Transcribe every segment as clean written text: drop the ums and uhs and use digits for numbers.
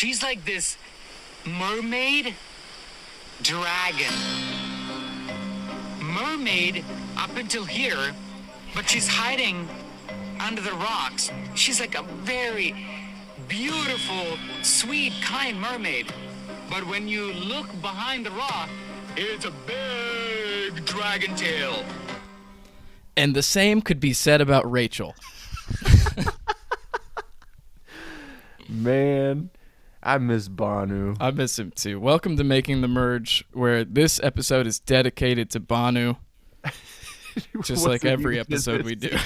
She's like this mermaid dragon. Mermaid up until here, but she's hiding under the rocks. She's like a very beautiful, sweet, kind mermaid. But when you look behind the rock, it's a big dragon tail. And the same could be said about Rachel. Man, I miss Banu. I miss him too. Welcome to Making the Merge, where this episode is dedicated to Banu. Just like every episode we do.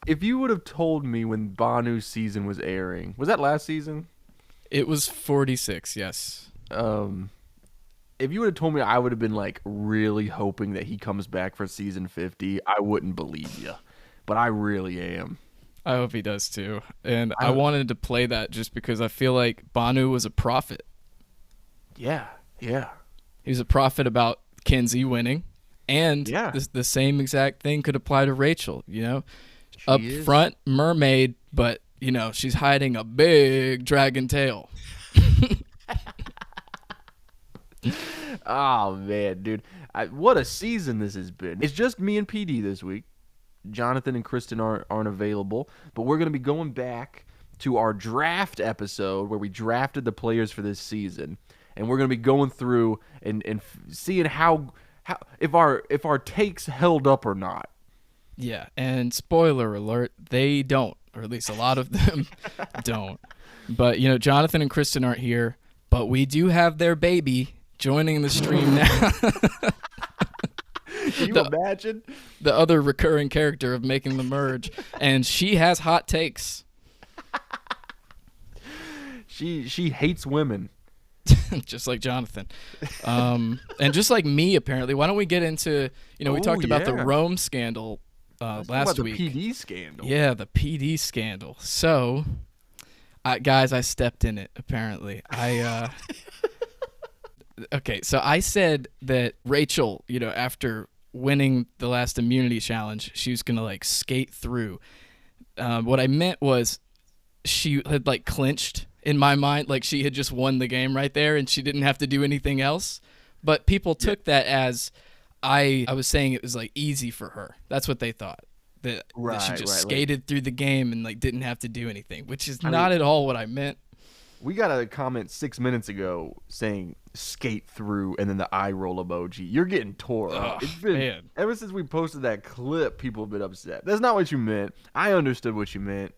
If you would have told me when Banu's season was airing, was that last season? It was 46, yes. If you would have told me, I would have been like really hoping that he comes back for season 50. I wouldn't believe you, but I really am. I hope he does too. And I wanted to play that just because I feel like Banu was a prophet. Yeah. He was a prophet about Kinsey winning, and the same exact thing could apply to Rachel. You know, up front, mermaid, but you know she's hiding a big dragon tail. Oh man, dude, what a season this has been. It's just me and PD this week. Jonathan and Kristen aren't available, but we're going to be going back to our draft episode where we drafted the players for this season, and we're going to be going through and seeing how if our takes held up or not. Yeah, and spoiler alert, they don't, or at least a lot of them don't. But you know, Jonathan and Kristen aren't here, but we do have their baby joining the stream now. Can you imagine? The other recurring character of Making the Merge, and she has hot takes. She hates women. Just like Jonathan. And just like me, apparently. Why don't we get into, we talked about the Rome scandal last week. The PD scandal. Yeah, the PD scandal. So, guys, I stepped in it, apparently. Okay, so I said that Rachel, after winning the last immunity challenge, she was going to, skate through. What I meant was she had, clinched in my mind. Like, she had just won the game right there, and she didn't have to do anything else. But people took that as I was saying it was, easy for her. That's what they thought. That she just skated through the game and, didn't have to do anything, which is not at all what I meant. We got a comment 6 minutes ago saying skate through and then the eye roll emoji. You're getting tore up. It's been ever since we posted that clip, people have been upset. That's not what you meant. I understood what you meant.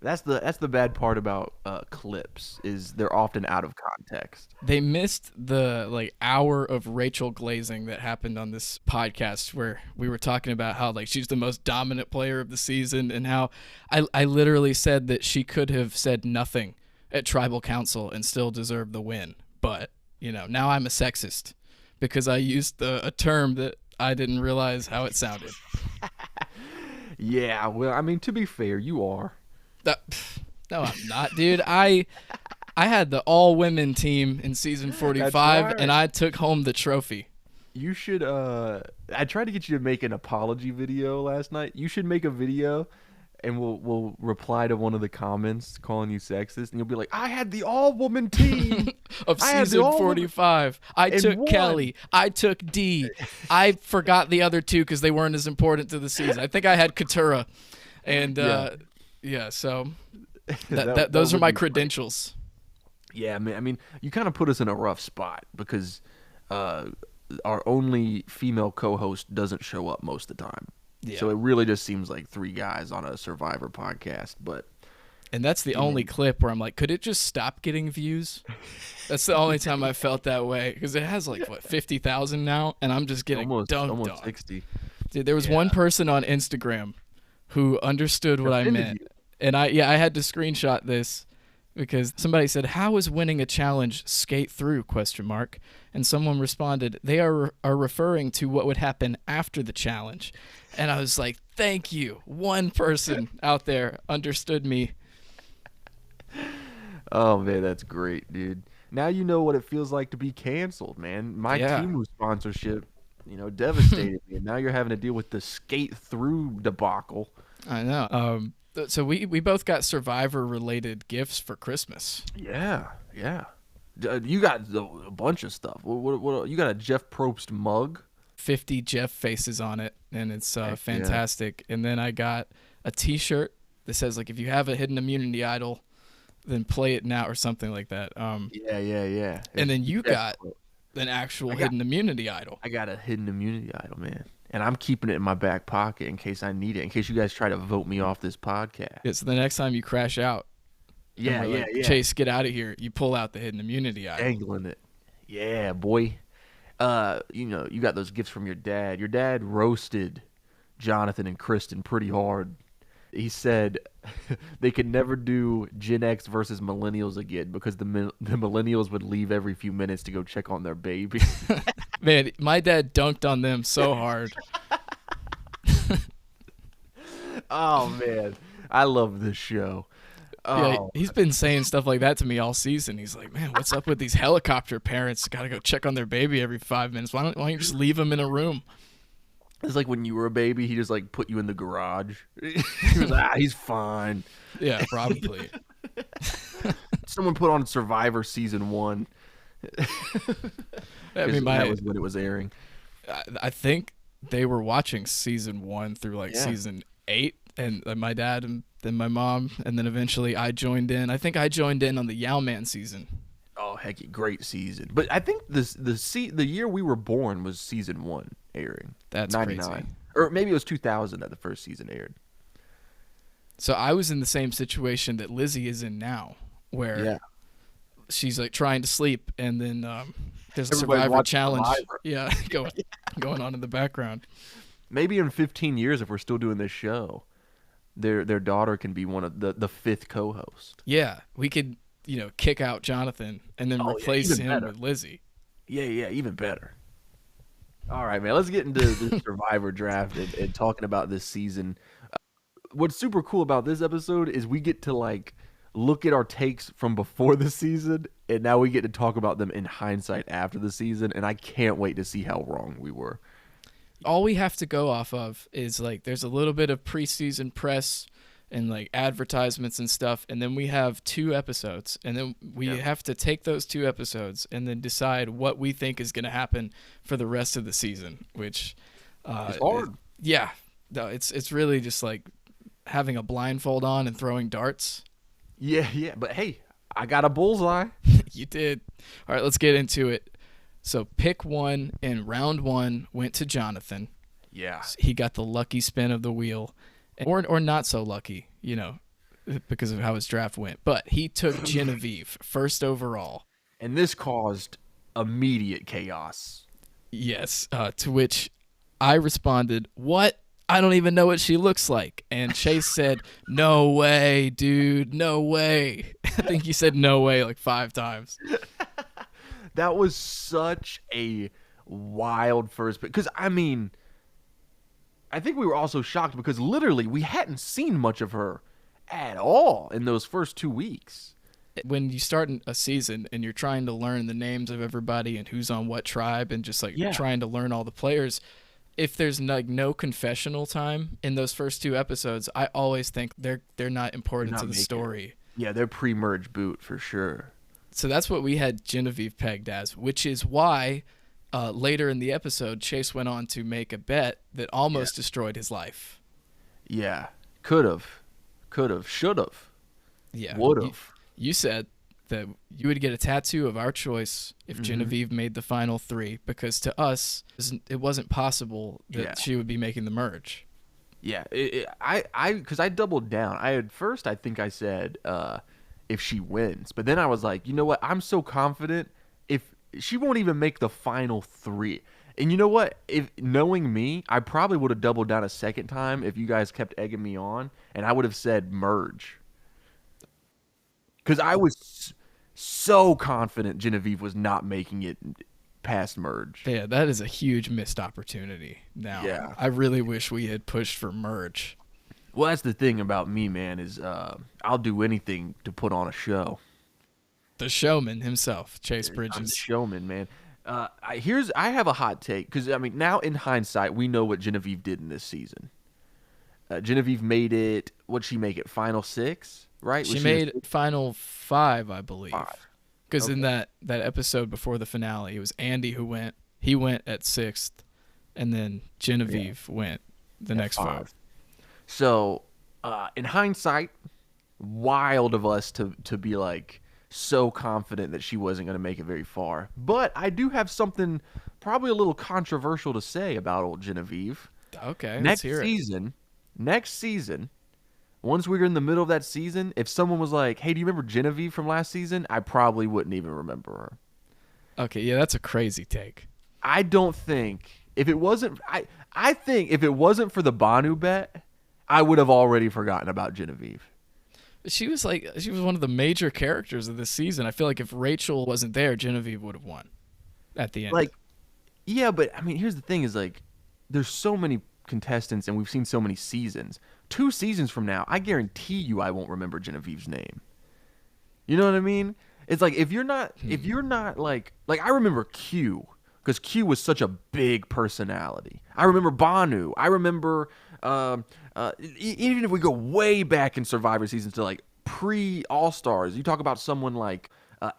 That's the bad part about clips is they're often out of context. They missed the hour of Rachel glazing that happened on this podcast where we were talking about how she's the most dominant player of the season and how I literally said that she could have said nothing at Tribal Council and still deserve the win. But, now I'm a sexist because I used a term that I didn't realize how it sounded. Yeah, well, I mean, to be fair, you are. No, I'm not, dude. I had the all-women team in season 45, and I took home the trophy. You should, I tried to get you to make an apology video last night. You should make a video and we'll reply to one of the comments calling you sexist, and you'll be like, I had the all-woman team of season 45. I took Kelly. I took D. I forgot the other two because they weren't as important to the season. I think I had Katura. And, so those are my credentials. Funny. Yeah, man. I mean, you kind of put us in a rough spot because our only female co-host doesn't show up most of the time. Yeah. So it really just seems like three guys on a Survivor podcast, and that's the only clip where I'm like, could it just stop getting views? That's the only time I felt that way because it has 50,000 now, and I'm just getting almost 60. Dude, there was one person on Instagram who understood what I meant, and I had to screenshot this because somebody said, "How is winning a challenge skate through?" ? And someone responded, "They are referring to what would happen after the challenge." And I was like, thank you. One person out there understood me. Oh, man, that's great, dude. Now you know what it feels like to be canceled, man. My Timu sponsorship, devastated me. And now you're having to deal with the skate through debacle. I know. So we both got Survivor related gifts for Christmas. Yeah, yeah. You got a bunch of stuff. What, you got a Jeff Probst mug? 50 Jeff faces on it, and it's Heck yeah. fantastic. And then I got a T-shirt that says like, if you have a hidden immunity idol, then play it now, or something like that. Yeah. And then you got an actual hidden immunity idol. I got a hidden immunity idol, man. And I'm keeping it in my back pocket in case I need it, in case you guys try to vote me off this podcast. Yeah, so the next time you crash out, Yeah. Chase, get out of here. You pull out the hidden immunity idol. Dangling it. Yeah, boy. You got those gifts from your dad. Your dad roasted Jonathan and Kristen pretty hard. He said they could never do Gen X versus millennials again because the millennials would leave every few minutes to go check on their baby. Man, my dad dunked on them so hard. Oh, man. I love this show. Yeah, Oh, he's been saying stuff like that to me all season. He's like, man, what's up with these helicopter parents? Got to go check on their baby every 5 minutes. Why don't you just leave them in a room? it's like when you were a baby, he just like put you in the garage. He was like, he's fine. Yeah, probably. Someone put on Survivor season 1. I mean, that was when it was airing. I think they were watching season 1 through like Yeah. season 8, and my dad and then my mom, and then eventually I joined in. I think I joined in on the Yowman season. Oh, heck, great season. But I think the year we were born was season 1 airing. That's 99. crazy. Or maybe it was 2000 that the first season aired. So I was in the same situation that Lizzie is in now, where Yeah. she's like trying to sleep, and then there's a Everybody Survivor watching challenge. Survivor. Yeah, going on in the background. Maybe in 15 years, if we're still doing this show, their daughter can be one of the fifth co-host. Yeah, we could kick out Jonathan and then Oh, yeah, replace even him better. with Lizzie. Yeah, even better. All right, man, let's get into the Survivor Draft and talking about this season. What's super cool about this episode is we get to like look at our takes from before the season, and now we get to talk about them in hindsight after the season, and I can't wait to see how wrong we were. All we have to go off of is like there's a little bit of preseason press and like advertisements and stuff, and then we have 2 episodes, and then we have to take those 2 episodes and then decide what we think is going to happen for the rest of the season, which It's hard. No, it's really just like having a blindfold on and throwing darts. Yeah, but hey, I got a bullseye. You did. All right, let's get into it. So pick 1 in round 1 went to Jonathan. Yeah. He got the lucky spin of the wheel, or not so lucky, because of how his draft went. But he took Genevieve first overall. And this caused immediate chaos. Yes, to which I responded, "What? I don't even know what she looks like." And Chase said, "No way, dude, no way." I think he said "no way" like 5 times. That was such a wild first pick. Because, I mean, I think we were also shocked because literally we hadn't seen much of her at all in those first 2 weeks. When you start a season and you're trying to learn the names of everybody and who's on what tribe and just like trying to learn all the players, if there's like no confessional time in those first 2 episodes, I always think they're not important to the story. Yeah, they're pre-merge boot for sure. So that's what we had Genevieve pegged as, which is why later in the episode, Chase went on to make a bet that almost destroyed his life. Yeah, could have, should have, would have. You said that you would get a tattoo of our choice if Genevieve made the final 3, because to us, it wasn't possible that she would be making the merge. Yeah, because I doubled down. I think I said if she wins, but then I was like, you know what? I'm so confident if she won't even make the final 3. And you know what? If knowing me, I probably would have doubled down a second time if you guys kept egging me on, and I would have said merge. Because I was so confident Genevieve was not making it past merge. Yeah, that is a huge missed opportunity now. Yeah. I really wish we had pushed for merge. Well, that's the thing about me, man, is I'll do anything to put on a show. The showman himself, Chase I'm the Bridges. showman, man. I have a hot take because I mean now in hindsight we know what Genevieve did in this season. Genevieve made it. What'd she make it? Final 6, right? She made final 5, I believe. 5. Because in that episode before the finale, it was Andy who went. He went at 6th, and then Genevieve went the next 5. vote. So, in hindsight, wild of us to be like so confident that she wasn't going to make it very far. But I do have something probably a little controversial to say about old Genevieve. Okay, Next let's hear it. season, once we were in the middle of that season, if someone was like, "Hey, do you remember Genevieve from last season?" I probably wouldn't even remember her. Okay, yeah, that's a crazy take. I don't think if it wasn't I think if it wasn't for the Banu bet, I would have already forgotten about Genevieve. She was one of the major characters of this season. I feel like if Rachel wasn't there, Genevieve would have won at the end. Like, yeah, but I mean, here's the thing: is like, there's so many contestants, and we've seen so many seasons. 2 seasons from now, I guarantee you, I won't remember Genevieve's name. You know what I mean? It's like if you're not like I remember Q. Because Q was such a big personality. I remember Banu. I remember, even if we go way back in Survivor seasons to like pre-All-Stars, you talk about someone like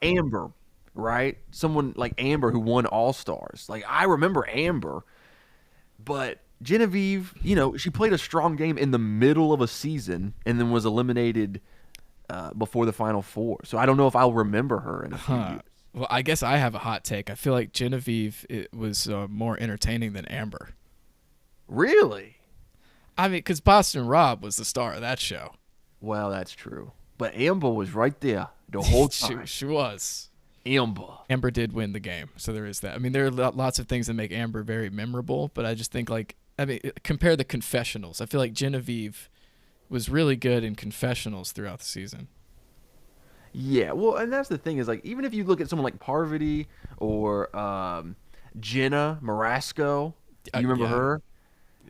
Amber, right? Someone like Amber who won All-Stars. Like, I remember Amber. But Genevieve, she played a strong game in the middle of a season and then was eliminated before the Final 4. So I don't know if I'll remember her in a few years. Well, I guess I have a hot take. I feel like Genevieve was more entertaining than Amber. Really? I mean, because Boston Rob was the star of that show. Well, that's true. But Amber was right there the whole time. she was. Amber did win the game, so there is that. I mean, there are lots of things that make Amber very memorable, but I just think, compare the confessionals. I feel like Genevieve was really good in confessionals throughout the season. Yeah, well, and that's the thing is, like, even if you look at someone like Parvati or Jenna Marasco, you remember her?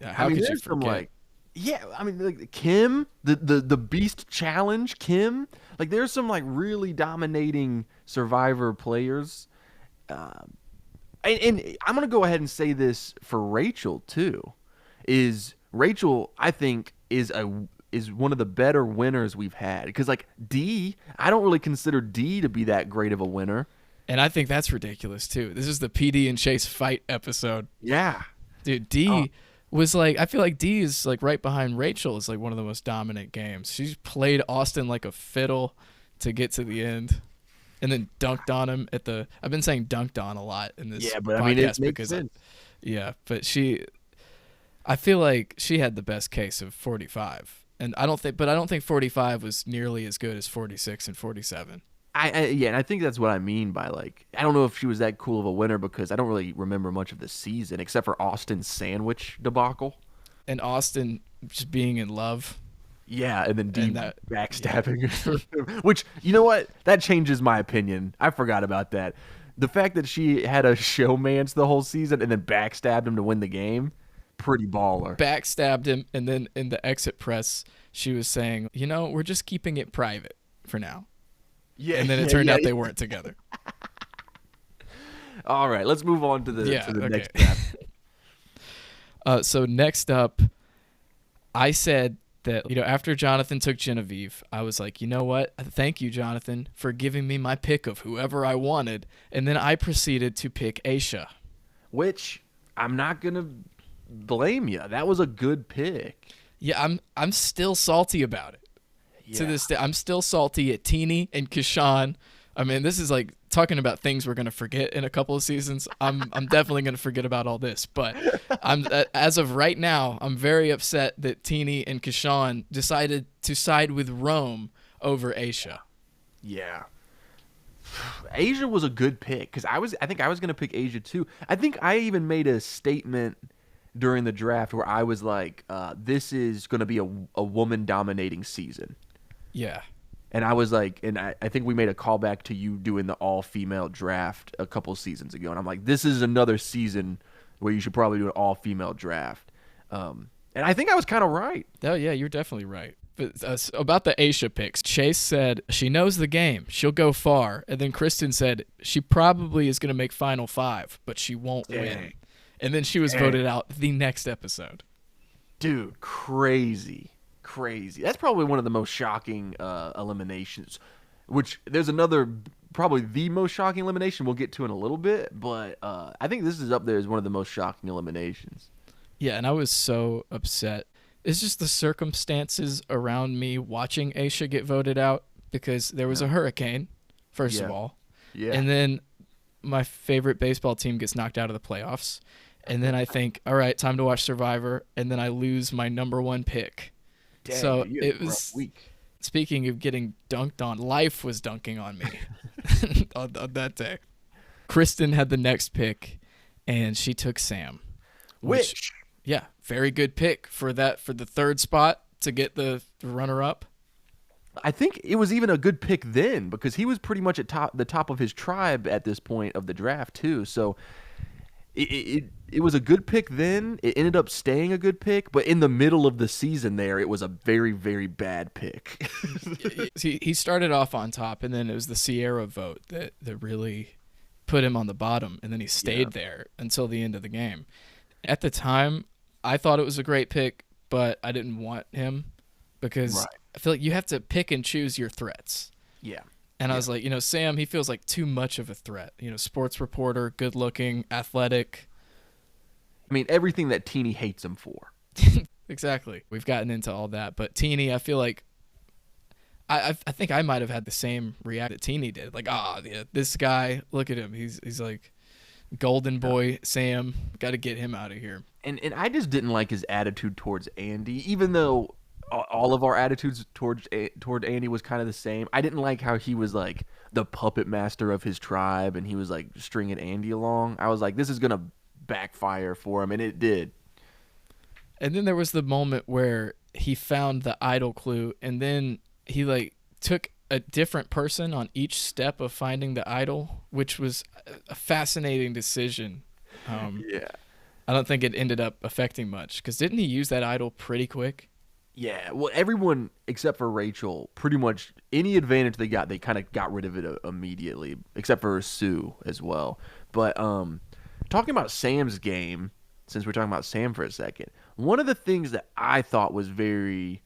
Yeah, how could you forget? Like Kim, the Beast Challenge, Kim. Like, there's some like really dominating Survivor players, and I'm gonna go ahead and say this for Rachel too. Rachel, I think, is one of the better winners we've had. Because, like, Dee, I don't really consider Dee to be that great of a winner. And I think that's ridiculous, too. This is the PD and Chase fight episode. Yeah. Dude, Dee was like, I feel like Dee is, like, right behind Rachel is, like, one of the most dominant games. She's played Austin like a fiddle to get to the end. And then dunked on him I've been saying dunked on a lot in this podcast. I mean, it makes sense. But I feel like she had the best case of 45. And I don't think 45 was nearly as good as 46 and 47. And I think that's what I mean by, like, I don't know if she was that cool of a winner because I don't really remember much of the season except for Austin's sandwich debacle. And Austin just being in love. Yeah, and then Dee backstabbing her. Which, you know what? That changes my opinion. I forgot about that. The fact that she had a showmance the whole season and then backstabbed him to win the game. Pretty baller. Backstabbed him, and then in the exit press, she was saying, we're just keeping it private for now. Yeah. And then it turned out they weren't together. All right, let's move on to the next step. So next up, I said that, after Jonathan took Genevieve, I was like, you know what? Thank you, Jonathan, for giving me my pick of whoever I wanted. And then I proceeded to pick Aisha. Which I'm not going to blame you. That was a good pick. Yeah, I'm still salty about it. Yeah. To this day, I'm still salty at Teenie and Kishan. I mean, this is like talking about things we're gonna forget in a couple of seasons. I'm definitely gonna forget about all this, but as of right now, I'm very upset that Teenie and Kishan decided to side with Rome over Aisha. Yeah. Asia was a good pick because I think I was gonna pick Asia too. I think I even made a statement during the draft where I was like, this is going to be a woman-dominating season. Yeah. And I was like, and I think we made a callback to you doing the all-female draft a couple seasons ago. And I'm like, this is another season where you should probably do an all-female draft. And I think I was kind of right. Oh, yeah, you're definitely right. But about the Aisha picks, Chase said, she knows the game. She'll go far. And then Kristen said, she probably is going to make Final 5, but she won't win. And then she was voted out the next episode. Dude, crazy. That's probably one of the most shocking eliminations. Which there's another, probably the most shocking elimination we'll get to in a little bit, but I think this is up there as one of the most shocking eliminations. Yeah, and I was so upset. It's just the circumstances around me watching Aisha get voted out because there was a hurricane, first of all. Yeah. And then my favorite baseball team gets knocked out of the playoffs. And then I think, all right, time to watch Survivor. And then I lose my number one pick. Dang, so dude, you had it a rough was, week. speaking of getting dunked on, life was dunking on me on that day. Kristen had the next pick, and she took Sam. Which Yeah, very good pick for the third spot to get the runner-up. I think it was even a good pick then because he was pretty much at the top of his tribe at this point of the draft too. So it was a good pick then. It ended up staying a good pick, but in the middle of the season there, it was a very, very bad pick. He started off on top, and then it was the Sierra vote that really put him on the bottom, and then he stayed there until the end of the game. At the time, I thought it was a great pick, but I didn't want him because I feel like you have to pick and choose your threats. Yeah. And I was like, Sam, he feels like too much of a threat. Sports reporter, good looking, athletic. I mean, everything that Teeny hates him for. Exactly. We've gotten into all that. But Teeny, I feel like I think I might have had the same reaction that Teeny did. Like, yeah, this guy, look at him. He's like golden boy Sam. Got to get him out of here. And I just didn't like his attitude towards Andy, even though all of our attitudes toward Andy was kind of the same. I didn't like how he was like the puppet master of his tribe, and he was like stringing Andy along. I was like, this is gonna backfire for him, and it did. And then there was the moment where he found the idol clue, and then he like took a different person on each step of finding the idol, which was a fascinating decision. Yeah. I don't think it ended up affecting much because didn't he use that idol pretty quick? Yeah, well, everyone except for Rachel, pretty much any advantage they got, they kind of got rid of it immediately, except for Sue as well. But talking about Sam's game, since we're talking about Sam for a second, one of the things that I thought was very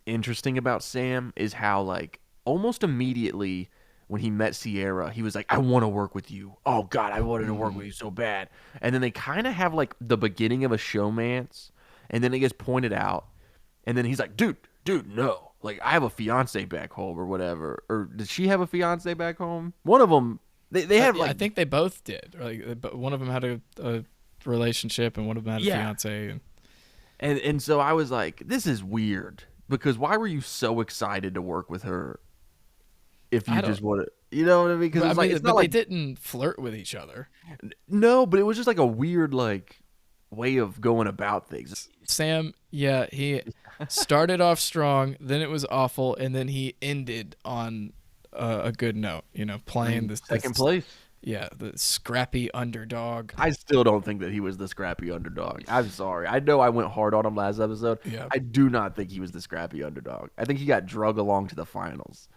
interesting about Sam is how, like, almost immediately when he met Sierra, he was like, I want to work with you. Oh, God, I wanted to work with you so bad. And then they kind of have, like, the beginning of a showmance, and then it gets pointed out. And then he's like, dude, no. Like, I have a fiance back home or whatever. Or did she have a fiance back home? One of them, they had like... I think they both did. Like, but one of them had a relationship and one of them had a fiance. And so I was like, this is weird. Because why were you so excited to work with her if you just want to... You know what I mean? Because it's like, it's not like they didn't flirt with each other. No, but it was just like a weird, like, way of going about things. Sam, yeah, he started off strong, then it was awful, and then he ended on a good note, playing the second place. Yeah, the scrappy underdog. I still don't think that he was the scrappy underdog. I'm sorry. I know I went hard on him last episode. Yeah. I do not think he was the scrappy underdog. I think he got drug along to the finals.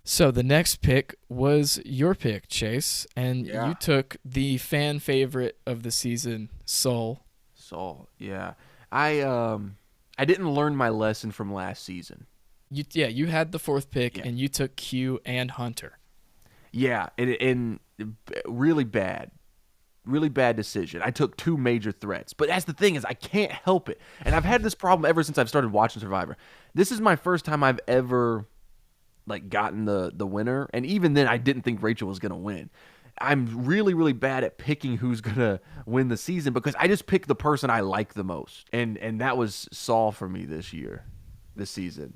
So the next pick was your pick, Chase, and Yeah. you took the fan favorite of the season, Soul. Soul, yeah. I didn't learn my lesson from last season. You had the fourth pick, Yeah. and you took Q and Hunter. Yeah, and really bad decision. I took two major threats, but that's the thing is I can't help it, and I've had this problem ever since I've started watching Survivor. This is my first time I've ever like gotten the winner, and even then I didn't think Rachel was gonna win. I'm really, really bad at picking who's gonna win the season because I just pick the person I like the most, and that was Saul for me this season.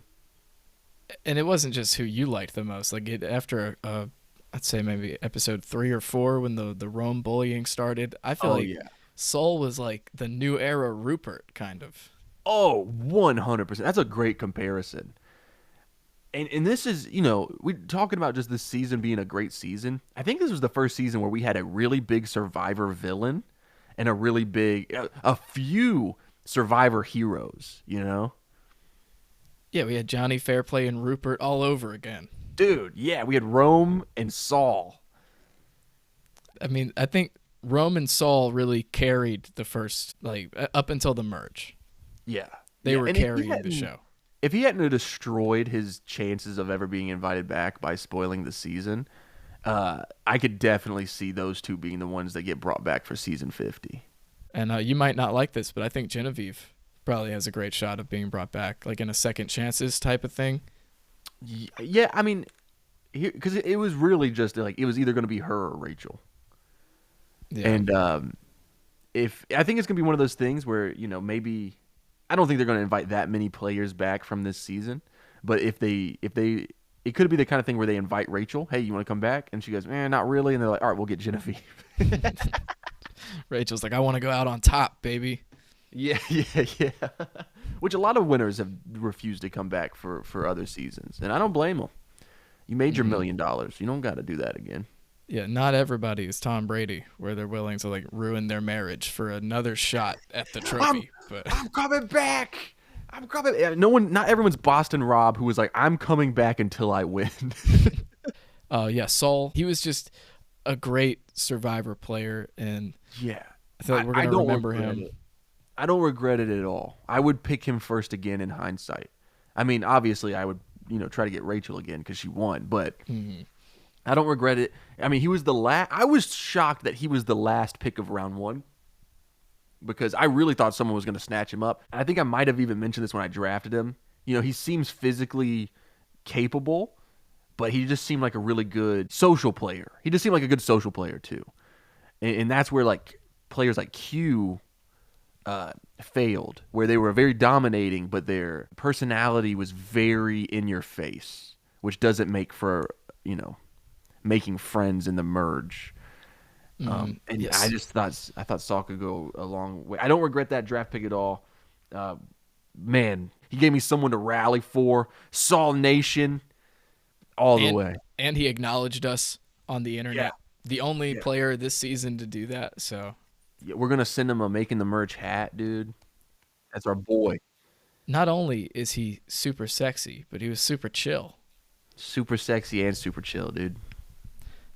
And it wasn't just who you liked the most. Like after I'd say maybe episode 3 or 4 when the Rome bullying started, I feel Soul was like the new era Rupert kind of. Oh, 100%. That's a great comparison. And this is, we're talking about just this season being a great season. I think this was the first season where we had a really big Survivor villain and a few Survivor heroes, Yeah, we had Johnny Fairplay and Rupert all over again. Dude, yeah, we had Rome and Saul. I mean, I think Rome and Saul really carried the first, like, up until the merge. Yeah. They were And if he carrying the hadn't- show. If he hadn't destroyed his chances of ever being invited back by spoiling the season, I could definitely see those two being the ones that get brought back for season 50. And you might not like this, but I think Genevieve probably has a great shot of being brought back, like in a second chances type of thing. Yeah, I mean, because it was really just like it was either going to be her or Rachel. Yeah. And if I think it's going to be one of those things where maybe I don't think they're going to invite that many players back from this season, but if they it could be the kind of thing where they invite Rachel, hey, you want to come back? And she goes, not really. And they're like, all right, we'll get Genevieve. Rachel's like, I want to go out on top, baby. Yeah. Which a lot of winners have refused to come back for other seasons, and I don't blame them. You made your $1 million. You don't got to do that again. Yeah, not everybody is Tom Brady, where they're willing to like ruin their marriage for another shot at the trophy. I'm coming back. I'm coming. Not everyone's Boston Rob, who was like, I'm coming back until I win. Yeah, Saul. He was just a great Survivor player, and Yeah, I feel like we're gonna remember him. I don't regret it at all. I would pick him first again in hindsight. I mean, obviously, I would try to get Rachel again because she won, but I don't regret it. I mean, he was the last. I was shocked that he was the last pick of round 1 because I really thought someone was going to snatch him up. And I think I might have even mentioned this when I drafted him. He seems physically capable, but he just seemed like a really good social player. He just seemed like a good social player too, and that's where like players like Q failed, where they were very dominating, but their personality was very in your face, which doesn't make for making friends in the merge. And yes. I thought Saul could go a long way. I don't regret that draft pick at all. Man, he gave me someone to rally for. Saul Nation, all the way. And he acknowledged us on the internet. Yeah. The only player this season to do that. So Yeah, we're gonna send him a Making the Merge hat, dude. That's our boy. not only is he super sexy, but he was super chill. Super sexy and super chill, dude.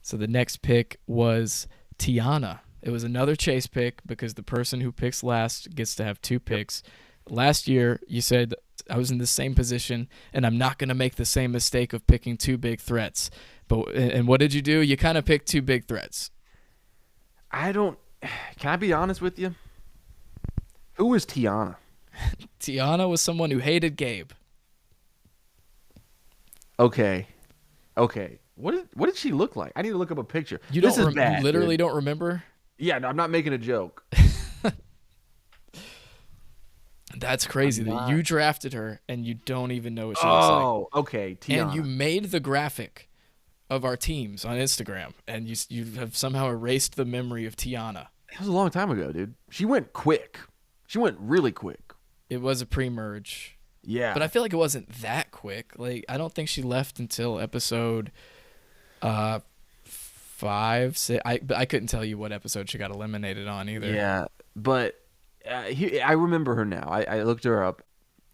So the next pick was Tiana. It was another chase pick because the person who picks last gets to have 2 picks. Last year, you said I was in the same position, and I'm not going to make the same mistake of picking 2 big threats. And what did you do? You kind of picked 2 big threats. Can I be honest with you? Who was Tiana? Tiana was someone who hated Gabe. Okay. What did she look like? I need to look up a picture. You This don't is bad, you literally dude. don't remember? Yeah, no, I'm not making a joke. That's crazy that not. you drafted her and you don't even know what she looks like. Oh, okay, Tiana. And you made the graphic of our teams on Instagram, and you have somehow erased the memory of Tiana. That was a long time ago, dude. She went quick. She went really quick. It was a pre-merge. Yeah. But I feel like it wasn't that quick. Like, I don't think she left until episode 5, 6. I couldn't tell you what episode she got eliminated on either. Yeah, but I remember her now. I looked her up.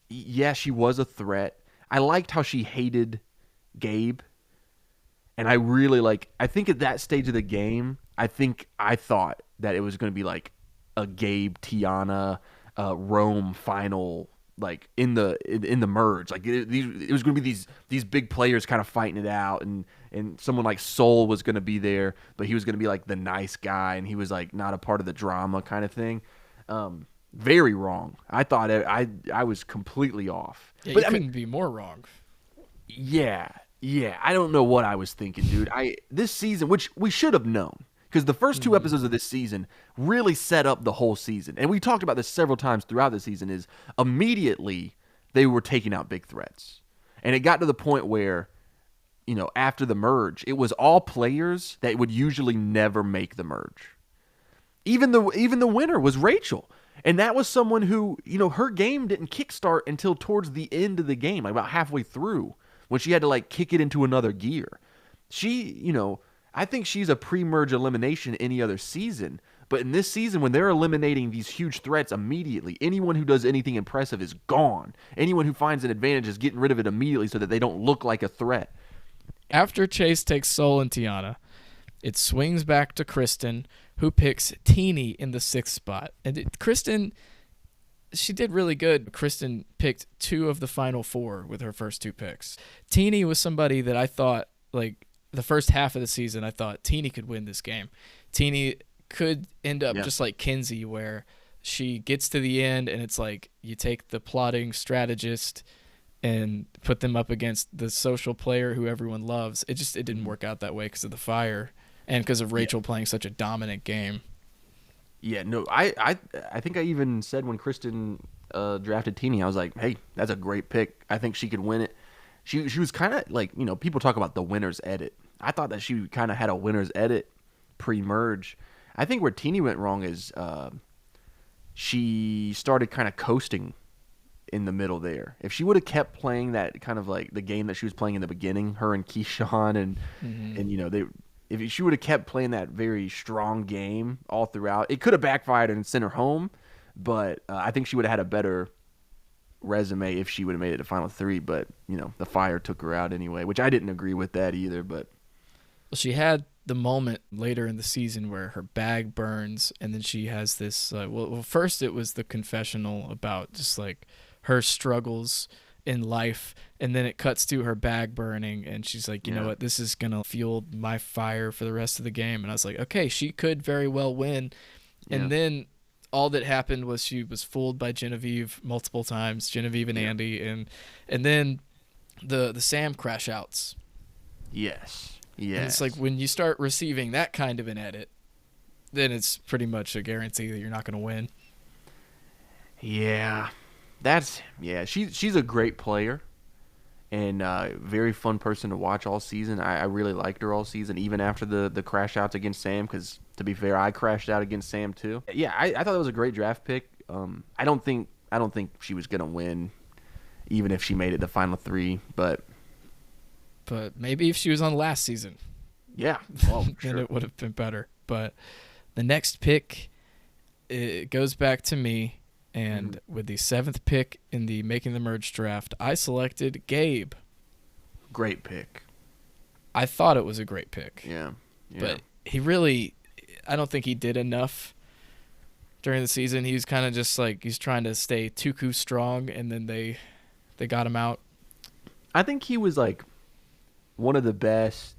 Yeah, she was a threat. I liked how she hated Gabe. And I really I think at that stage of the game, I thought that it was going to be like a Gabe, Tiana, Rome final, like in the merge. Like it was going to be these big players kind of fighting it out, and someone like Soul was going to be there, but he was going to be like the nice guy, and he was like not a part of the drama kind of thing. Very wrong. I thought I was completely off. Yeah, But you I mean, couldn't be more wrong. yeah. I don't know what I was thinking, dude. This season, which we should have known, because the first 2 episodes of this season really set up the whole season. And we talked about this several times throughout the season, is immediately they were taking out big threats. And it got to the point where, after the merge, it was all players that would usually never make the merge. Even the winner was Rachel. And that was someone who, her game didn't kickstart until towards the end of the game, like about halfway through, when she had to kick it into another gear. She, I think she's a pre-merge elimination any other season. But in this season, when they're eliminating these huge threats immediately, anyone who does anything impressive is gone. Anyone who finds an advantage is getting rid of it immediately so that they don't look like a threat. After Chase takes Soul and Tiana, it swings back to Kristen, who picks Teeny in the 6th spot. And Kristen, she did really good. Kristen picked 2 of the final 4 with her first 2 picks. Teeny was somebody that I thought, like, the first half of the season, I thought Teeny could win this game. Teeny could end up just like Kinsey, where she gets to the end and it's like you take the plotting strategist and put them up against the social player who everyone loves. It didn't work out that way because of the fire and because of Rachel playing such a dominant game. Yeah, no, I think I even said when Kristen drafted Teeny, I was like, hey, that's a great pick. I think she could win it. She was kind of like, you know, people talk about the winner's edit. I thought that she kind of had a winner's edit pre-merge. I think where Teeny went wrong is she started kind of coasting in the middle there. If she would have kept playing that kind of like the game that she was playing in the beginning, her and Keyshawn and you know, if she would have kept playing that very strong game all throughout, it could have backfired and sent her home. But I think she would have had a better resume if she would have made it to Final 3. But, you know, the fire took her out anyway, which I didn't agree with that either. But well, she had the moment later in the season where her bag burns, and then she has this. Well, first it was the confessional about just like her struggles in life, and then it cuts to her bag burning, and she's like, you know what, this is gonna fuel my fire for the rest of the game. And I was like, okay, she could very well win. And then all that happened was she was fooled by Genevieve multiple times, Genevieve and Andy, and then the Sam crash outs. Yes. And it's like when you start receiving that kind of an edit, then it's pretty much a guarantee that you're not going to win. Yeah. She's a great player and very fun person to watch all season. I really liked her all season, even after the crash outs against Sam, because to be fair, I crashed out against Sam too. Yeah, I thought that was a great draft pick. I don't think she was going to win, even if she made it the Final 3, but maybe if she was on last season. Yeah. Well, sure. Then it would have been better. But the next pick, it goes back to me. And with the 7th pick in the Making the Merge draft, I selected Gabe. Great pick. I thought it was a great pick. Yeah. But he really, I don't think he did enough during the season. He was kind of just like, he's trying to stay Tuku strong, and then they got him out. I think he was like one of the best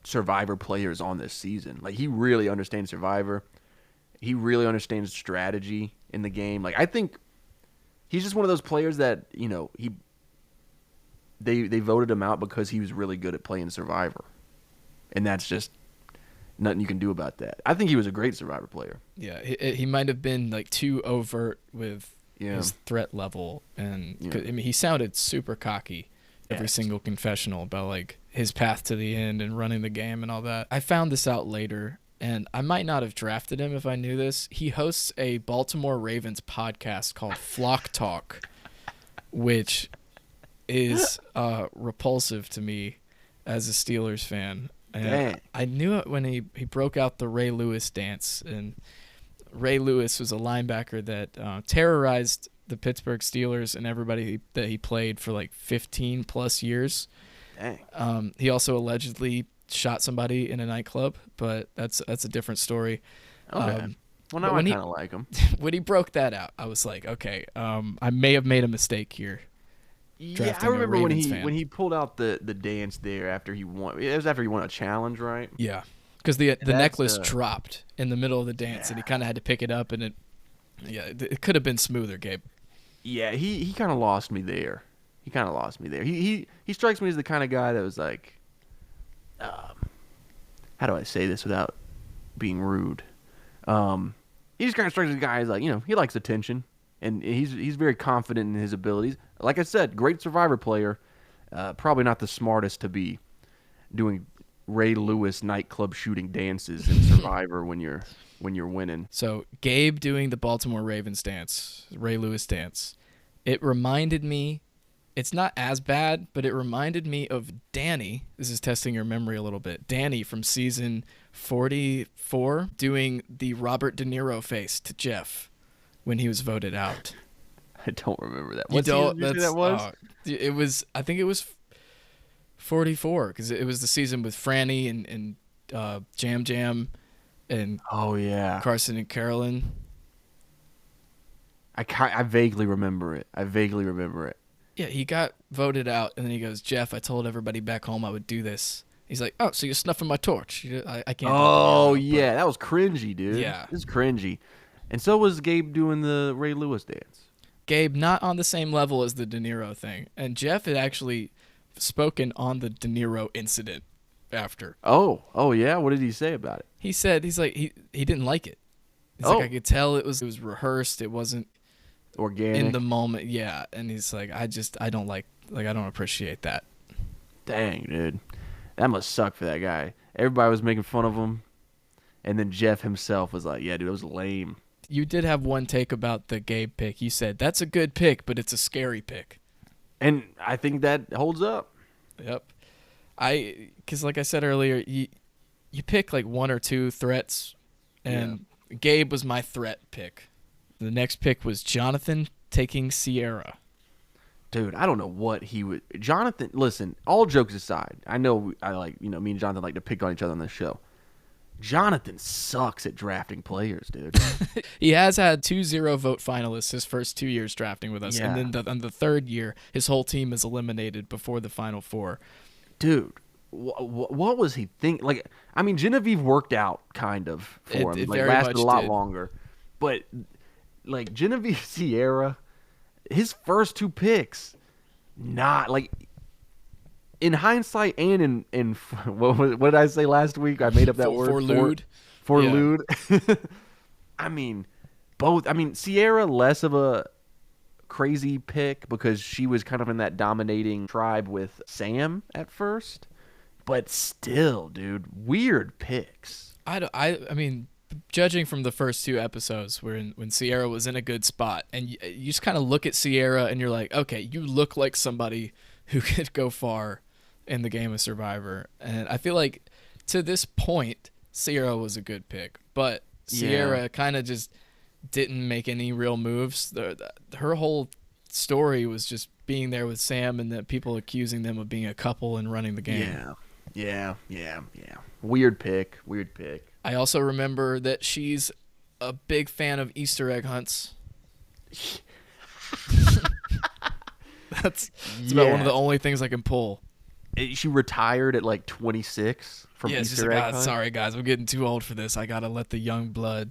Survivor players on this season. Like, he really understands Survivor. He really understands strategy in the game. Like, I think he's just one of those players that, you know, they voted him out because he was really good at playing Survivor. And that's just nothing you can do about that. I think he was a great Survivor player. Yeah, he might have been like too overt with his threat level, and I mean, he sounded super cocky every single confessional about like his path to the end and running the game and all that. I found this out later, and I might not have drafted him if I knew this. He hosts a Baltimore Ravens podcast called Flock Talk, which is repulsive to me as a Steelers fan. And I knew it when he broke out the Ray Lewis dance. And Ray Lewis was a linebacker that terrorized the Pittsburgh Steelers and everybody that he played for like 15 plus years. Dang. He also allegedly shot somebody in a nightclub, but that's a different story. Okay. Well, now I kind of like him. When he broke that out, I was like, okay, I may have made a mistake here. Yeah, I remember when he pulled out the dance there after he won. It was after he won a challenge, right? Yeah, because the necklace dropped in the middle of the dance, and he kind of had to pick it up, and it could have been smoother, Gabe. Yeah, he kind of lost me there. He strikes me as the kind of guy that was like, how do I say this without being rude? He just kind of strikes me as a guy who's like, you know, he likes attention, and he's very confident in his abilities. Like I said, great Survivor player. Probably not the smartest to be doing Ray Lewis nightclub shooting dances in Survivor when you're winning. So Gabe doing the Baltimore Ravens dance, Ray Lewis dance. It reminded me. It's not as bad, but it reminded me of Danny. This is testing your memory a little bit. Danny from season 44 doing the Robert De Niro face to Jeff when he was voted out. I don't remember that. What season did you say that was? It was. I think it was 44 because it was the season with Franny and Jam Jam and Carson and Carolyn. I vaguely remember it. Yeah, he got voted out, and then he goes, Jeff, I told everybody back home I would do this. He's like, oh, so you're snuffing my torch. I can't. Oh, do it, yeah. That was cringy, dude. Yeah. It was cringy. And so was Gabe doing the Ray Lewis dance. Gabe, not on the same level as the De Niro thing. And Jeff had actually spoken on the De Niro incident after. Oh, yeah? What did he say about it? He said, he didn't like it. He's like, I could tell it was rehearsed. It wasn't organic. in the moment. Yeah. And he's like, I don't I don't appreciate that. Dang, dude. That must suck for that guy. Everybody was making fun of him. And then Jeff himself was like, yeah, dude, it was lame. You did have one take about the Gabe pick. You said, that's a good pick, but it's a scary pick. And I think that holds up. Yep. Because like I said earlier, you pick like one or two threats, and Gabe was my threat pick. The next pick was Jonathan taking Sierra. Dude, I don't know what he would. Jonathan, listen, all jokes aside, I know me and Jonathan like to pick on each other on this show. Jonathan sucks at drafting players, dude. He has had 2 0-vote finalists his first 2 years drafting with us. Yeah. And then on the third year, his whole team is eliminated before the Final Four. Dude, what was he thinking? Like, I mean, Genevieve worked out kind of for him. It Like, very lasted much a lot did. longer. But, like, Genevieve Sierra, his first 2 picks, not, like, in hindsight and in what did I say last week? I made up that word. For lewd. For Yeah. lewd. I mean, both. I mean, Sierra, less of a crazy pick because she was kind of in that dominating tribe with Sam at first. But still, dude, weird picks. I mean, judging from the first 2 episodes when Sierra was in a good spot, and you just kind of look at Sierra and you're like, okay, you look like somebody who could go far in the game of Survivor. And I feel like to this point, Sierra was a good pick, but Sierra kind of just didn't make any real moves. Her whole story was just being there with Sam and that people accusing them of being a couple and running the game. Yeah. Weird pick. I also remember that she's a big fan of Easter egg hunts. That's about one of the only things I can pull. She retired at like 26 from Easter egg hunt. Sorry guys, I'm getting too old for this. I gotta let the young blood,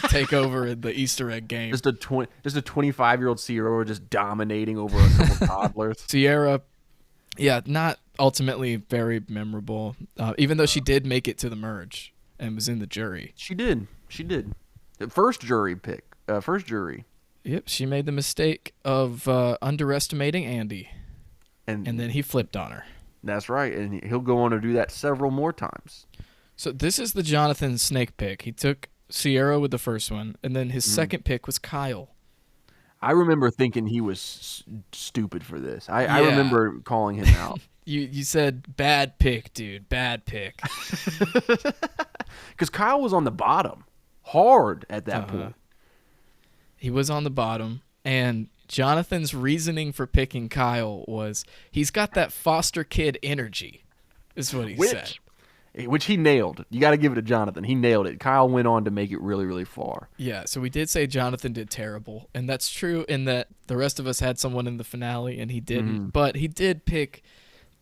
take over in the Easter egg game. Just a 25-year-old Sierra just dominating over a couple toddlers. Sierra, not ultimately very memorable, even though she did make it to the merge and was in the jury. She did. First jury pick. First jury. Yep, she made the mistake of underestimating Andy. And then he flipped on her. That's right, and he'll go on to do that several more times. So this is the Jonathan Snake pick. He took Sierra with the first one, and then his second pick was Kyle. I remember thinking he was stupid for this. I remember calling him out. You said, bad pick, dude, bad pick. Because Kyle was on the bottom, hard at that point. He was on the bottom, and Jonathan's reasoning for picking Kyle was he's got that foster kid energy, is what he said. Which he nailed. You got to give it to Jonathan. He nailed it. Kyle went on to make it really, really far. Yeah, so we did say Jonathan did terrible, and that's true in that the rest of us had someone in the finale, and he didn't. But he did pick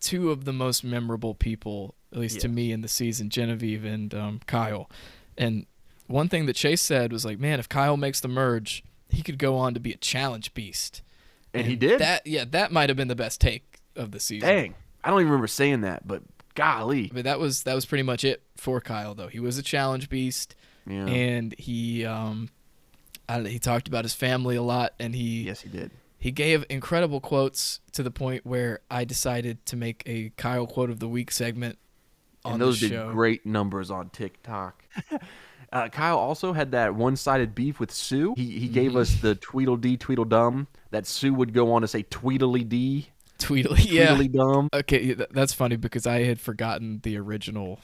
2 of the most memorable people, at least to me in the season, Genevieve and Kyle. And one thing that Chase said was like, man, if Kyle makes the merge, he could go on to be a challenge beast. And he did? That might have been the best take of the season. Dang. I don't even remember saying that, but golly. But that was pretty much it for Kyle, though. He was a challenge beast, and he talked about his family a lot, and Yes, he did. He gave incredible quotes to the point where I decided to make a Kyle Quote of the Week segment on the show. And those did great numbers on TikTok. Kyle also had that one-sided beef with Sue. He gave us the Tweedledee Tweedledum that Sue would go on to say Tweedledee. Tweedledum. Okay, that's funny because I had forgotten the original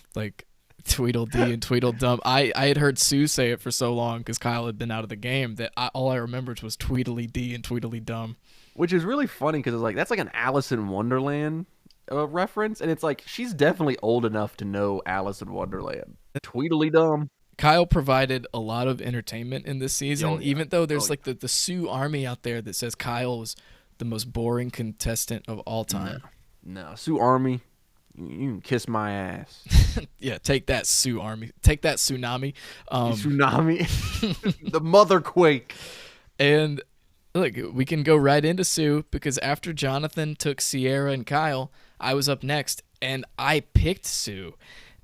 Tweedledee and Tweedledum. I had heard Sue say it for so long because Kyle had been out of the game that all I remembered was Tweedledee and Tweedledum. Which is really funny because that's like an Alice in Wonderland reference, and it's like she's definitely old enough to know Alice in Wonderland. Tweedledum. Kyle provided a lot of entertainment in this season, Oh, yeah. even though there's Oh, like the Sue army out there that says Kyle was the most boring contestant of all time. No, Sue Army, you can kiss my ass. Yeah, take that, Sue army. Take that, tsunami. Tsunami, the motherquake. And look, we can go right into Sue because after Jonathan took Sierra and Kyle, I was up next and I picked Sue.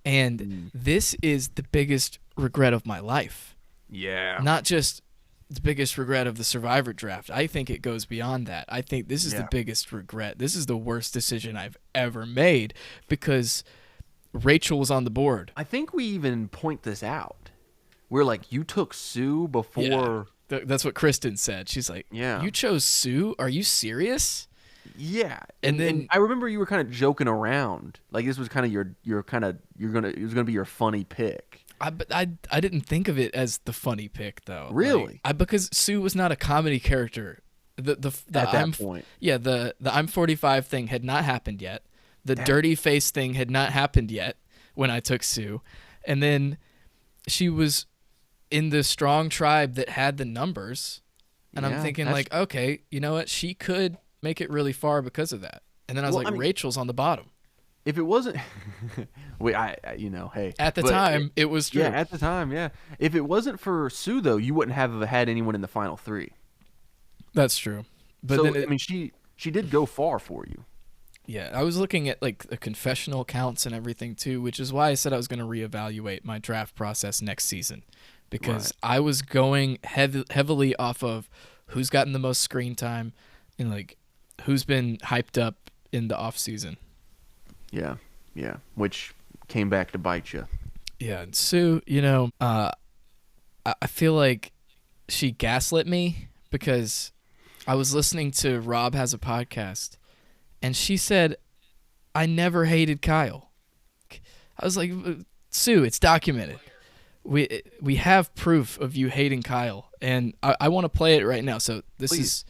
And this is the biggest regret of my life. Yeah. Not just the biggest regret of the Survivor Draft. I think it goes beyond that. I think this is the biggest regret. This is the worst decision I've ever made because Rachel was on the board. I think we even point this out. We're like, you took Sue before. Yeah. That's what Kristen said. She's like, Yeah. You chose Sue? Are you serious? Yeah, And then I remember you were kind of joking around, like this was kind of it was gonna be your funny pick. I didn't think of it as the funny pick though. Really? Because Sue was not a comedy character. The At that point. Yeah, the I'm 45 thing had not happened yet. The dirty face thing had not happened yet when I took Sue, and then she was in the strong tribe that had the numbers, and I'm thinking like, okay, you know what? She could make it really far because of that. And then I was Rachel's on the bottom. If it wasn't, wait, hey. At the time, it was true. Yeah, at the time, yeah. If it wasn't for Sue, though, you wouldn't have had anyone in the final three. That's true. But so, then she did go far for you. Yeah, I was looking at like the confessional counts and everything too, which is why I said I was going to reevaluate my draft process next season, because I was going heavily off of who's gotten the most screen time and like who's been hyped up in the off season. Yeah, which came back to bite you. Yeah, and Sue, I feel like she gaslit me because I was listening to Rob Has a Podcast, and she said, I never hated Kyle. I was like, Sue, it's documented. We have proof of you hating Kyle, and I want to play it right now. So this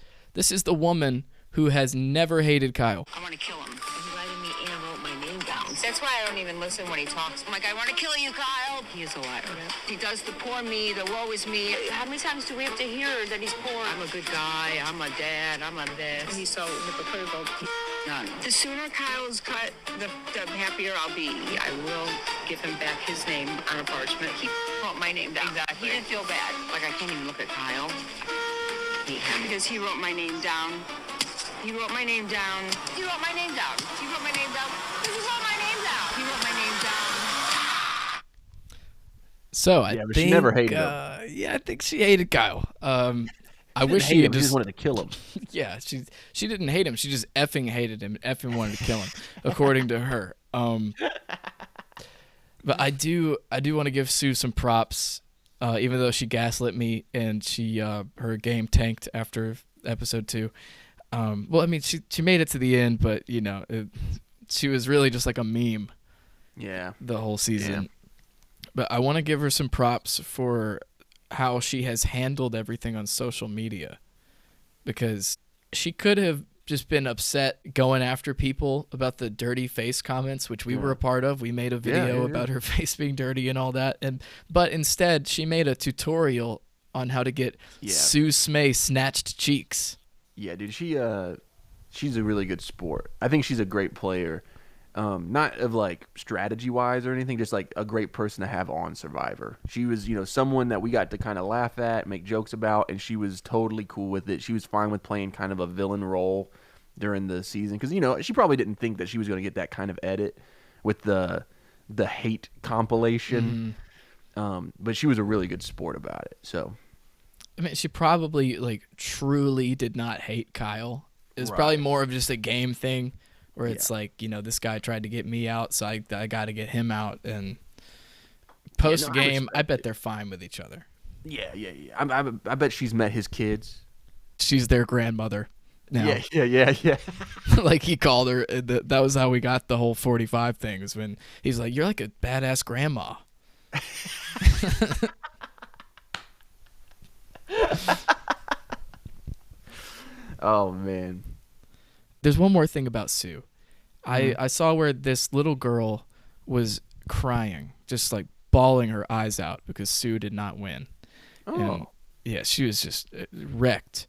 is the woman who has never hated Kyle. I want to kill him. He invited me in and wrote my name down. That's why I don't even listen when he talks. I'm like, I want to kill you, Kyle. He is a liar. He does the poor me, the woe is me. How many times do we have to hear that he's poor? I'm a good guy. I'm a dad. I'm a this. And he's so hypocritical. None. The sooner Kyle's cut, the happier I'll be. I will give him back his name on a parchment. He wrote my name down. Exactly. He didn't feel bad. Like, I can't even look at Kyle. Because he wrote my name down. He wrote my name down. He wrote my name down. He wrote my name down. He wrote my name down. He wrote my name down. So I but think, she never hated him. I think she hated Kyle. I wish she just wanted to kill him. Yeah, she didn't hate him. She just effing hated him. Effing wanted to kill him, according to her. But I do want to give Sue some props, even though she gaslit me and she her game tanked after episode 2. Well, I mean, she made it to the end, but she was really just like a meme. Yeah. The whole season. Yeah. But I want to give her some props for how she has handled everything on social media, because she could have just been upset going after people about the dirty face comments, which we were a part of. We made a video about her face being dirty and all that, but instead she made a tutorial on how to get Sue Smay snatched cheeks. Yeah, dude, she's a really good sport. I think she's a great player. Not of like strategy wise or anything, just like a great person to have on Survivor. She was, someone that we got to kind of laugh at, make jokes about, and she was totally cool with it. She was fine with playing kind of a villain role during the season because she probably didn't think that she was going to get that kind of edit with the hate compilation. But she was a really good sport about it. So, I mean, she probably like truly did not hate Kyle. It was probably more of just a game thing. Where it's like, this guy tried to get me out, so I got to get him out. And post-game, I bet they're fine with each other. Yeah. I bet she's met his kids. She's their grandmother now. Yeah. Like he called her. That was how we got the whole 45 thing, is when he's like, you're like a badass grandma. Oh, man. There's one more thing about Sue. I saw where this little girl was crying, just like bawling her eyes out because Sue did not win. Oh. And yeah, she was just wrecked.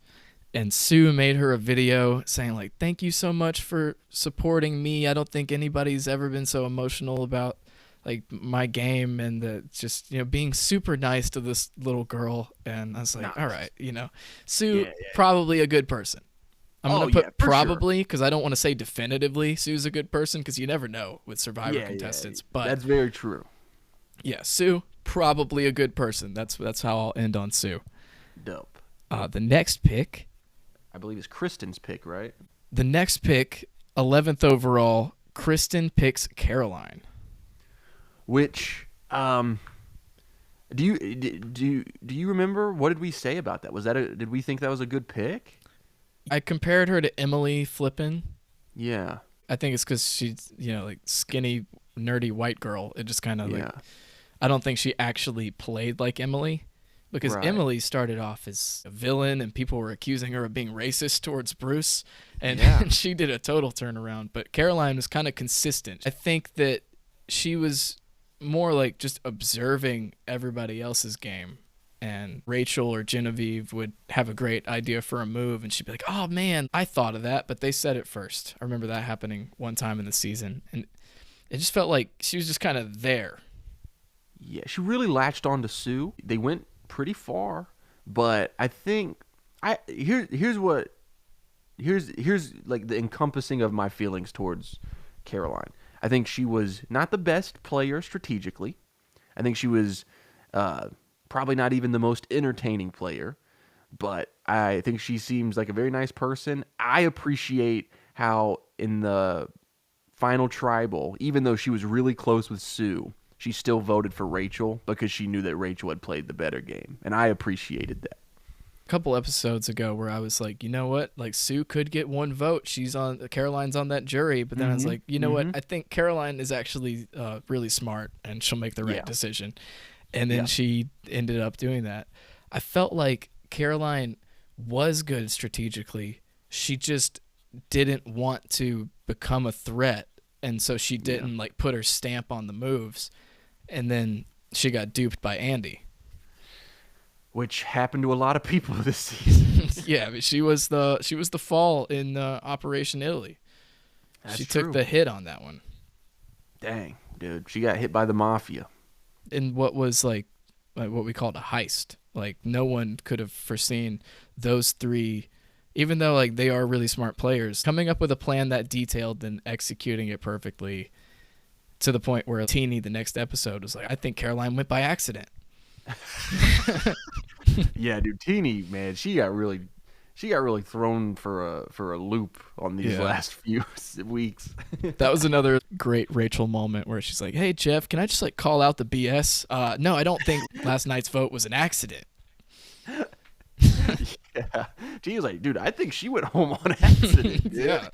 And Sue made her a video saying like, "Thank you so much for supporting me. I don't think anybody's ever been so emotional about like my game," and just, you know, being super nice to this little girl. And I was like, all right, you know, Sue, probably a good person. I'm going to put probably because I don't want to say definitively Sue's a good person because you never know with Survivor contestants. But that's very true. Yeah, Sue, probably a good person. That's how I'll end on Sue. Dope. The next pick, I believe, is Kristen's pick, right? The next pick, 11th overall, Kristen picks Caroline. Which, do you remember, what did we say about that? Did we think that was a good pick? I compared her to Emily Flippin. Yeah. I think it's because she's, you know, like skinny, nerdy white girl. It just kind of like, I don't think she actually played like Emily, because Emily started off as a villain and people were accusing her of being racist towards Bruce, and she did a total turnaround. But Caroline was kind of consistent. I think that she was more like just observing everybody else's game. And Rachel or Genevieve would have a great idea for a move, and she'd be like, "Oh man, I thought of that, but they said it first." I remember that happening one time in the season, and it just felt like she was just kind of there. Yeah, she really latched on to Sue. They went pretty far, but I think here's like the encompassing of my feelings towards Caroline. I think she was not the best player strategically. I think she was probably not even the most entertaining player, but I think she seems like a very nice person. I appreciate how in the final tribal, even though she was really close with Sue, she still voted for Rachel because she knew that Rachel had played the better game, and I appreciated that. A couple episodes ago where I was like, you know what? Like, Sue could get one vote. Caroline's on that jury. But then I was like, you know what? I think Caroline is actually really smart, and she'll make the right decision. And then she ended up doing that. I felt like Caroline was good strategically. She just didn't want to become a threat. And so she didn't like put her stamp on the moves. And then she got duped by Andy. Which happened to a lot of people this season. Yeah, but she was the fall in Operation Italy. She took the hit on that one. Dang, dude. She got hit by the mafia. In what was like what we called a heist. Like, no one could have foreseen those three, even though like they are really smart players, coming up with a plan that detailed and executing it perfectly to the point where Teeny, the next episode, was like, "I think Caroline went by accident." Yeah, dude, Teeny, man, she got really thrown for a loop on these last few weeks. That was another great Rachel moment where she's like, "Hey Jeff, can I just like call out the BS? No, I don't think last night's vote was an accident." Yeah, she was like, "Dude, I think she went home on accident." Yeah,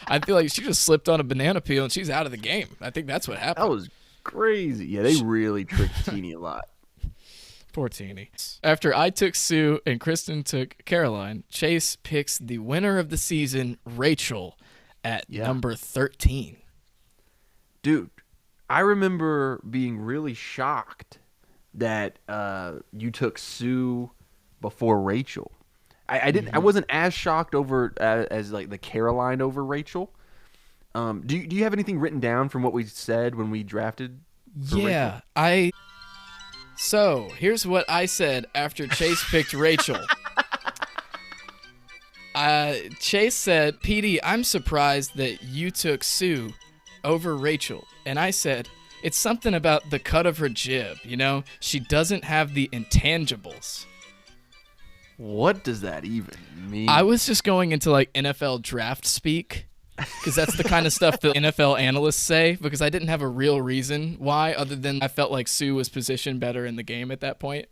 I feel like she just slipped on a banana peel and she's out of the game. I think that's what happened. That was crazy. Yeah, they really tricked Teeny a lot. Poor Teeny. After I took Sue and Kristen took Caroline, Chase picks the winner of the season, Rachel, at number 13. Dude, I remember being really shocked that you took Sue before Rachel. I didn't. I wasn't as shocked over as like the Caroline over Rachel. Do you have anything written down from what we said when we drafted? Yeah, Rachel? So, here's what I said after Chase picked Rachel. Chase said, "PD, I'm surprised that you took Sue over Rachel." And I said, "It's something about the cut of her jib, you know? She doesn't have the intangibles." What does that even mean? I was just going into like NFL draft speak, because that's the kind of stuff that NFL analysts say, because I didn't have a real reason why, other than I felt like Sue was positioned better in the game at that point.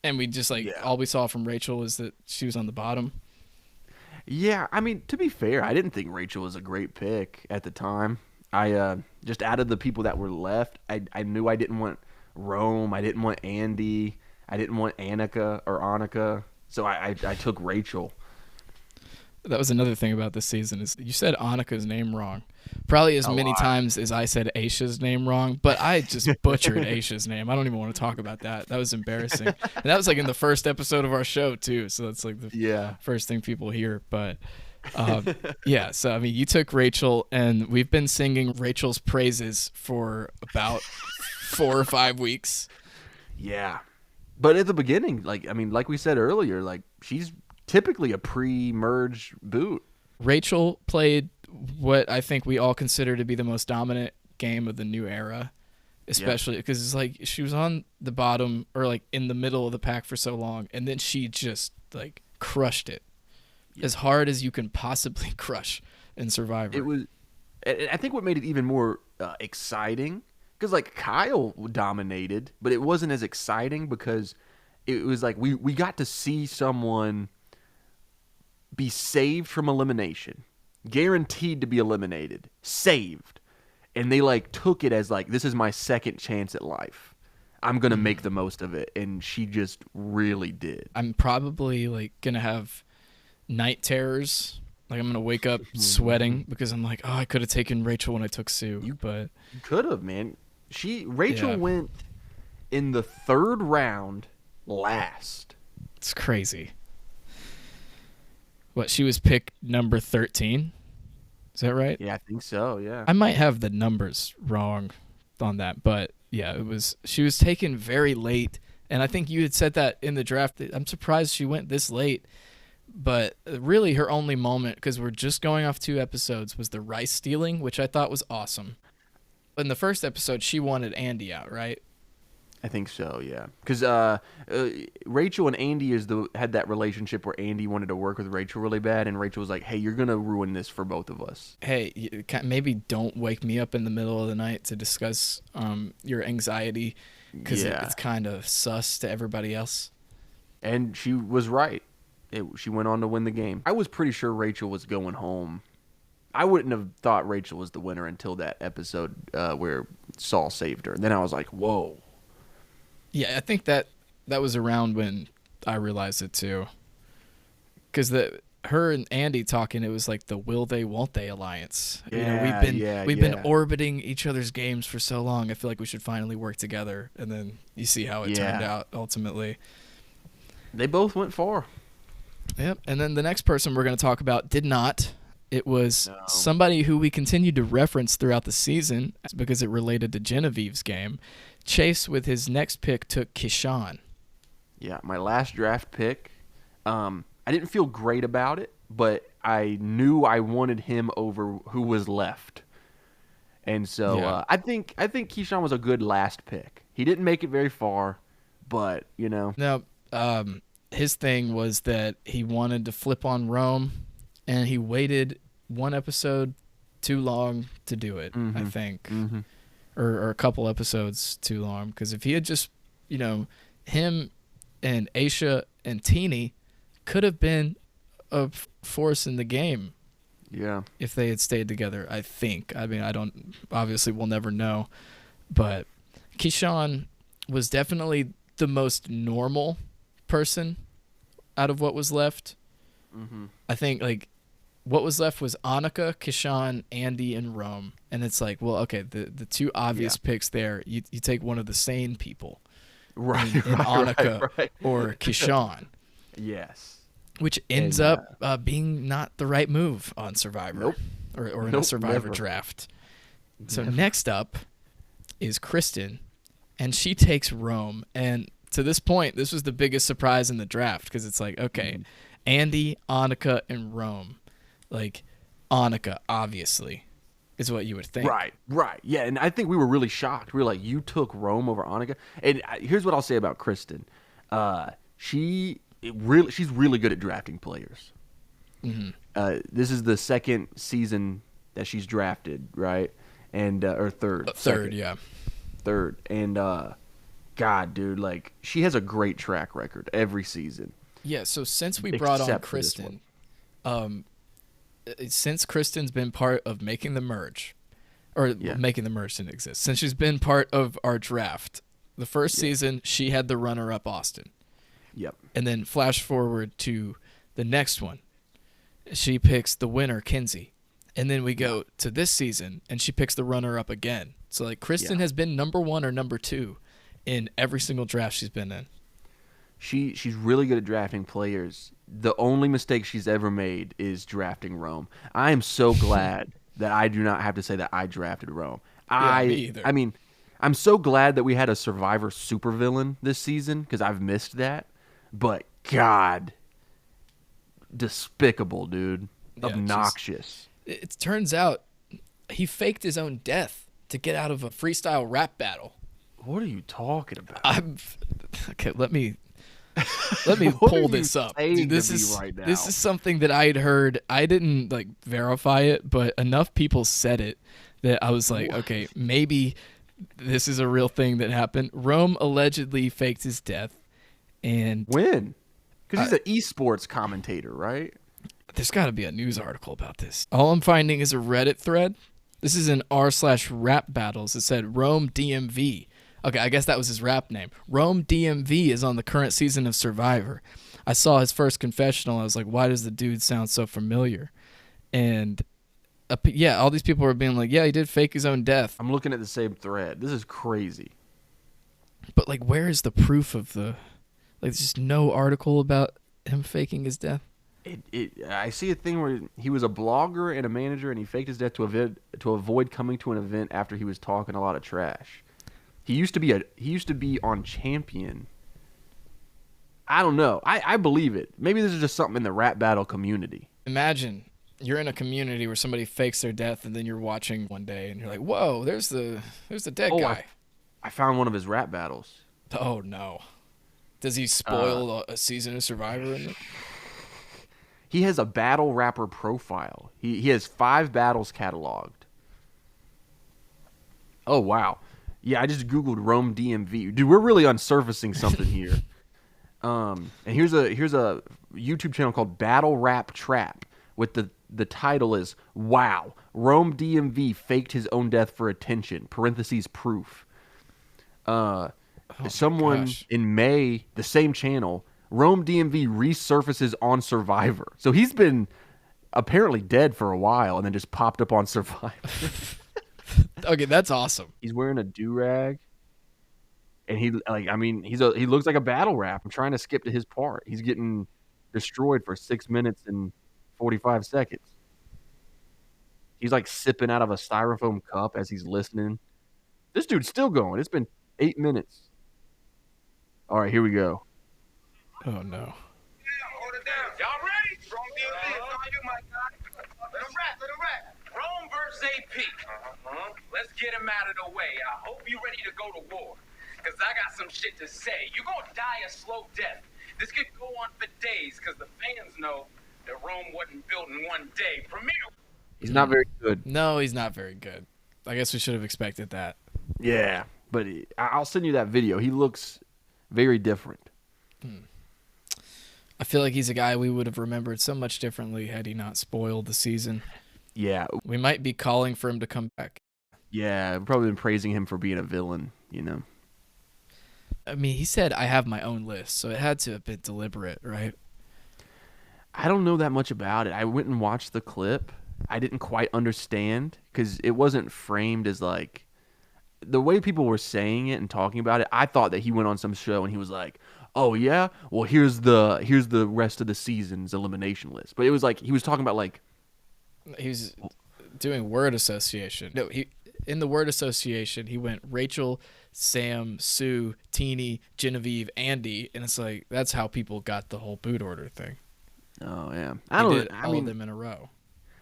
And we just all we saw from Rachel was that she was on the bottom. Yeah, I mean, to be fair, I didn't think Rachel was a great pick at the time. I just out of the people that were left, I knew I didn't want Rome, I didn't want Andy, I didn't want Annika. So I took Rachel. That was another thing about this season is you said Annika's name wrong. Probably as many times as I said Aisha's name wrong, but I just butchered Aisha's name. I don't even want to talk about that. That was embarrassing. And that was like in the first episode of our show too, so that's like the first thing people hear. But yeah, so I mean, you took Rachel, and we've been singing Rachel's praises for about 4 or 5 weeks. Yeah. But at the beginning, like we said earlier, like she's typically a pre-merge boot. Rachel played what I think we all consider to be the most dominant game of the new era, especially because it's like she was on the bottom or like in the middle of the pack for so long, and then she just like crushed it as hard as you can possibly crush in Survivor. It was, I think what made it even more exciting, because like Kyle dominated, but it wasn't as exciting because it was like we got to see someone be saved from elimination, guaranteed to be eliminated, saved, and they like took it as like, this is my second chance at life. I'm gonna make the most of it, and she just really did. I'm probably like gonna have night terrors. Like I'm gonna wake up sweating because I'm like, oh, I could have taken Rachel when I took Sue, but you could have, man. Rachel went in the 3rd round last. It's crazy. What, she was picked number 13? Is that right? Yeah, I think so, yeah. I might have the numbers wrong on that, but yeah, she was taken very late, and I think you had said that in the draft. I'm surprised she went this late, but really her only moment, because we're just going off 2 episodes, was the rice stealing, which I thought was awesome. In the first episode, she wanted Andy out, right? I think so, yeah. Because Rachel and Andy had that relationship where Andy wanted to work with Rachel really bad, and Rachel was like, hey, you're going to ruin this for both of us. Hey, maybe don't wake me up in the middle of the night to discuss your anxiety, because it's kind of sus to everybody else. And she was right. She went on to win the game. I was pretty sure Rachel was going home. I wouldn't have thought Rachel was the winner until that episode where Saul saved her. And then I was like, whoa. Yeah, I think that was around when I realized it too. Because her and Andy talking, it was like the will they, won't they alliance. Yeah, we've been orbiting each other's games for so long. I feel like we should finally work together. And then you see how it turned out ultimately. They both went far. Yep. And then the next person we're going to talk about did not. It was somebody who we continued to reference throughout the season because it related to Genevieve's game. Chase, with his next pick, took Kishan. Yeah, my last draft pick. I didn't feel great about it, but I knew I wanted him over who was left. And so I think Kishan was a good last pick. He didn't make it very far, but, you know. Now, his thing was that he wanted to flip on Rome, and he waited 1 episode too long to do it, I think. Mm-hmm. Or a couple episodes too long, because if he had just, him and Aisha and Teeny could have been a force in the game. Yeah. If they had stayed together, I think. I mean, obviously we'll never know, but Kishan was definitely the most normal person out of what was left. Mm-hmm. I think, like, what was left was Annika, Kishan, Andy, and Rome. And it's like, well, okay, the 2 obvious picks there, you take one of the sane people. Right. In Annika or Kishan. Yes. Which ends up being not the right move on Survivor. Nope. Or in a Survivor draft. So next up is Kristen, and she takes Rome. And to this point, this was the biggest surprise in the draft, because it's like, okay, Andy, Annika, and Rome. Like, Annika, obviously, is what you would think. Right. Yeah, and I think we were really shocked. We were like, you took Rome over Annika? And here's what I'll say about Kristen. She's really good at drafting players. Mm-hmm. This is the 2nd season that she's drafted, right? And or third. Third, yeah. Third. And, God, dude, like, she has a great track record every season. Yeah, so since we brought on Kristen, since Kristen's been part of making the merge, making the merge didn't exist, since she's been part of our draft, the first season, she had the runner-up Austin. Yep. And then flash forward to the next one. she picks the winner, Kinsey. And then we go to this season, and she picks the runner-up again. So, like, Kristen has been number 1 or number 2 in every single draft she's been in. She's really good at drafting players. The only mistake she's ever made is drafting Rome. I am so glad that I do not have to say that I drafted Rome. Me either. I mean, I'm so glad that we had a Survivor supervillain this season because I've missed that. But God, despicable, dude. Yeah, Obnoxious. It turns out he faked his own death to get out of a freestyle rap battle. What are you talking about? Okay, let me What pull are this you up. saying Dude, this to me is right now? this is something that I had heard. I didn't like verify it, but enough people said it that I was like, okay, maybe this is a real thing that happened. Rome allegedly faked his death, and When? Because he's an esports commentator, right? there's got to be a news article about this. All I'm finding is a Reddit thread. This is in r/rap battles. It said Rome DMV. Okay, I guess that was his rap name. Rome DMV is on the current season of Survivor. I saw his first confessional. I was like, why does the dude sound so familiar? And all these people were being like, yeah, he did fake his own death. I'm looking at the same thread. This is crazy. But like, where is the proof of the? Like, there's just no article about him faking his death. I see a thing where he was a blogger and a manager, and he faked his death to avoid coming to an event after he was talking a lot of trash. He used to be on Champion. I don't know. I believe it. Maybe this is just something in the rap battle community. Imagine you're in a community where somebody fakes their death, and then you're watching one day, and you're like, "Whoa, there's the dead guy." I found one of his rap battles. Oh no! Does he spoil a season of Survivor in it? He has a battle rapper profile. He has 5 battles cataloged. Oh wow. Yeah, I just googled Rome DMV. Dude, we're really unsurfacing something here. And here's a YouTube channel called Battle Rap Trap with the title is Wow, Rome DMV faked his own death for attention. Parentheses proof. Someone in May, the same channel, Rome DMV resurfaces on Survivor. So he's been apparently dead for a while and then just popped up on Survivor. Okay, that's awesome. He's wearing a do-rag. And he looks like a battle rap. I'm trying to skip to his part. He's getting destroyed for 6 minutes and 45 seconds. He's like sipping out of a styrofoam cup as he's listening. This dude's still going. It's been 8 minutes. All right, here we go. Oh no. Hold it down. Y'all ready? Rome DMV, it's on you, my guy. Let him rap. Rome versus AP. Let's get him out of the way. I hope you're ready to go to war. Because I got some shit to say. You're going to die a slow death. This could go on for days because the fans know that Rome wasn't built in one day. Premier. He's not very good. No, he's not very good. I guess we should have expected that. Yeah, but I'll send you that video. He looks very different. I feel like he's a guy we would have remembered so much differently had he not spoiled the season. Yeah. We might be calling for him to come back. Yeah, I've probably been praising him for being a villain, you know. I mean, he said, I have my own list, so it had to have been deliberate, right? I don't know that much about it. I went and watched the clip. I didn't quite understand because it wasn't framed as like the way people were saying it and talking about it. I thought that he went on some show and he was like, "Oh yeah, well here's the rest of the season's elimination list." But it was like he was talking about like He was doing word association. No, in the word association, he went Rachel, Sam, Sue, Teeny, Genevieve, Andy, and it's like that's how people got the whole boot order thing. oh yeah, He did all of them in a row.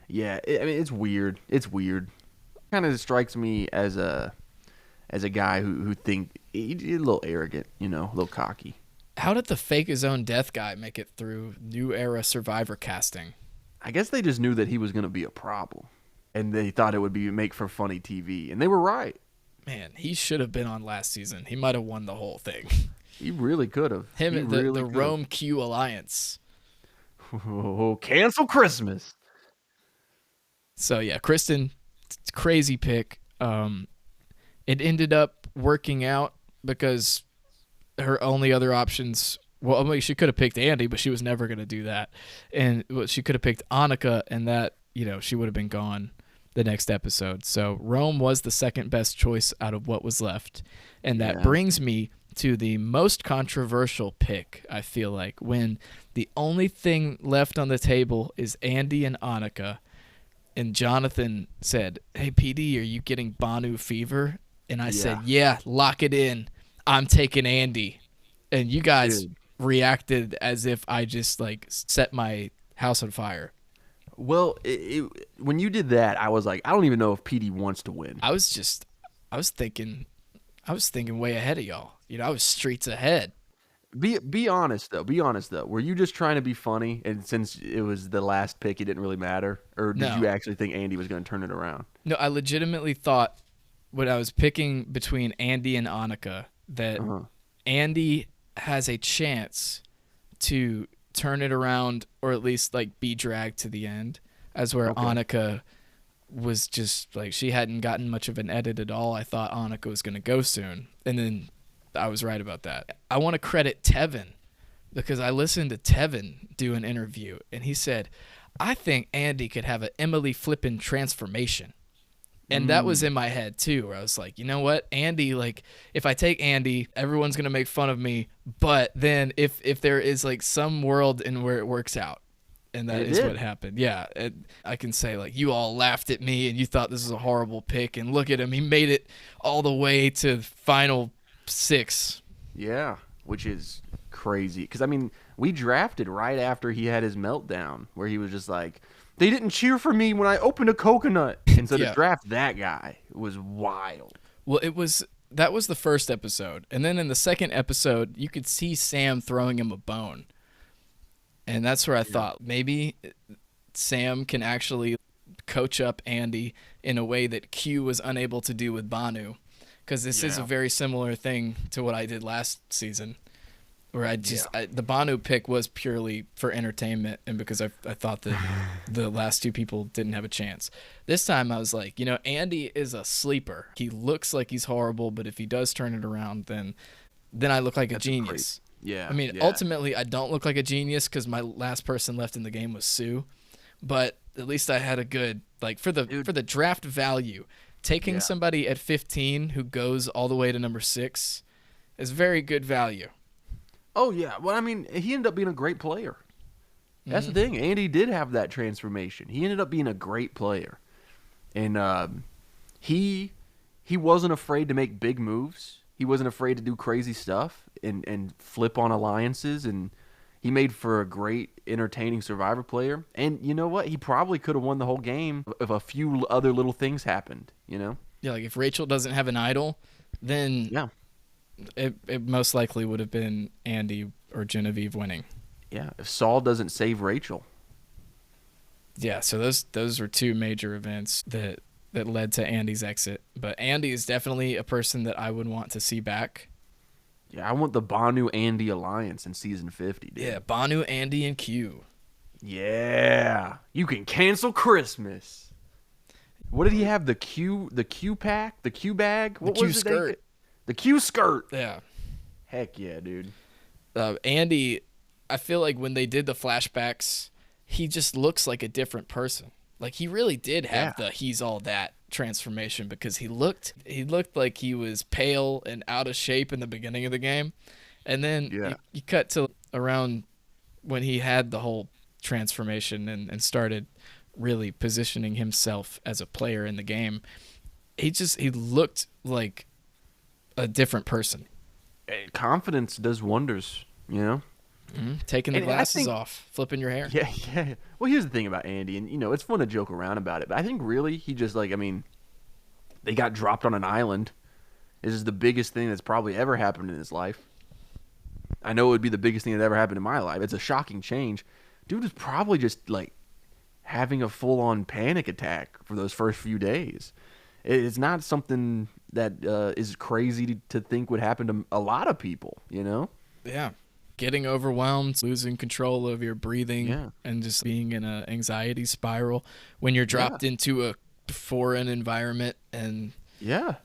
Yeah, I mean it's weird. It's weird. Kind of strikes me as a guy who think he's a little arrogant, you know, a little cocky. How did the fake his own death guy make it through new era Survivor casting? I guess they just knew that he was going to be a problem, and they thought it would make for funny TV, and they were right. Man, he should have been on last season. He might have won the whole thing. He really could have. Him He and the really could've. Rome Q alliance. Oh, cancel Christmas. So yeah, Kristen, crazy pick. It ended up working out because her only other options Well, I mean, she could have picked Andy, but she was never going to do that. And she could have picked Annika, and that, she would have been gone the next episode. So Rome was the second best choice out of what was left. And that brings me to the most controversial pick, I feel like, when the only thing left on the table is Andy and Annika. And Jonathan said, "Hey, PD, are you getting Banu fever?" And I said, "Yeah, lock it in. I'm taking Andy." And you guys reacted as if I just like set my house on fire. Well, when you did that, I was like, I don't even know if PD wants to win. I was thinking way ahead of y'all. I was streets ahead. Be honest though. Be honest though. Were you just trying to be funny, and since it was the last pick, it didn't really matter, or did you actually think Andy was going to turn it around? No, I legitimately thought when I was picking between Andy and Annika that Andy has a chance to turn it around, or at least like be dragged to the end, as where Annika was just like, she hadn't gotten much of an edit at all. I thought Annika was going to go soon, and then I was right about that. I want to credit Tevin, because I listened to Tevin do an interview, and he said, "I think Andy could have an Emily Flippin transformation." And that was in my head too, where I was like, you know what, Andy, like, if I take Andy, everyone's gonna make fun of me. But then if there is like some world in where it works out, and that is what happened, I can say like, you all laughed at me and you thought this was a horrible pick, and look at him, he made it all the way to final 6. Yeah, which is crazy, because I mean, we drafted right after he had his meltdown, where he was just like, "They didn't cheer for me when I opened a coconut." And so to draft that guy was wild. Well, that was the first episode. And then in the second episode, you could see Sam throwing him a bone. And that's where I thought maybe Sam can actually coach up Andy in a way that Q was unable to do with Banu. Because this is a very similar thing to what I did last season, where the Banu pick was purely for entertainment, and because I thought that the last two people didn't have a chance. This time I was like, Andy is a sleeper. He looks like he's horrible, but if he does turn it around, then I look like a genius. I mean, ultimately I don't look like a genius because my last person left in the game was Sue, but at least I had a good, like, for the draft value, taking somebody at 15 who goes all the way to number 6 is very good value. Oh, yeah. Well, I mean, he ended up being a great player. That's the thing. Andy did have that transformation. He ended up being a great player. And he wasn't afraid to make big moves. He wasn't afraid to do crazy stuff and flip on alliances. And he made for a great, entertaining Survivor player. And you know what? He probably could have won the whole game if a few other little things happened, Yeah, like if Rachel doesn't have an idol, then it most likely would have been Andy or Genevieve winning. Yeah, if Saul doesn't save Rachel. Yeah, so those were two major events that led to Andy's exit. But Andy is definitely a person that I would want to see back. Yeah, I want the Banu-Andy alliance in season 50, dude. Yeah, Banu, Andy, and Q. Yeah, you can cancel Christmas. What did he have? The Q pack? The Q bag? What the Q was it? skirt. The Q skirt. Yeah. Heck yeah, dude. Andy, I feel like when they did the flashbacks, he just looks like a different person. Like he really did have the he's all that transformation, because he looked like he was pale and out of shape in the beginning of the game. And then you cut to around when he had the whole transformation and started really positioning himself as a player in the game. He looked like a different person. Confidence does wonders, Taking the glasses off, flipping your hair. Yeah. Well, here's the thing about Andy, and it's fun to joke around about it, but I think really he just they got dropped on an island. This is the biggest thing that's probably ever happened in his life. I know it would be the biggest thing that ever happened in my life. It's a shocking change. Dude was probably just like having a full-on panic attack for those first few days. It's not something that is crazy to think would happen to a lot of people, Yeah. Getting overwhelmed, losing control of your breathing, and just being in an anxiety spiral when you're dropped into a foreign environment and you're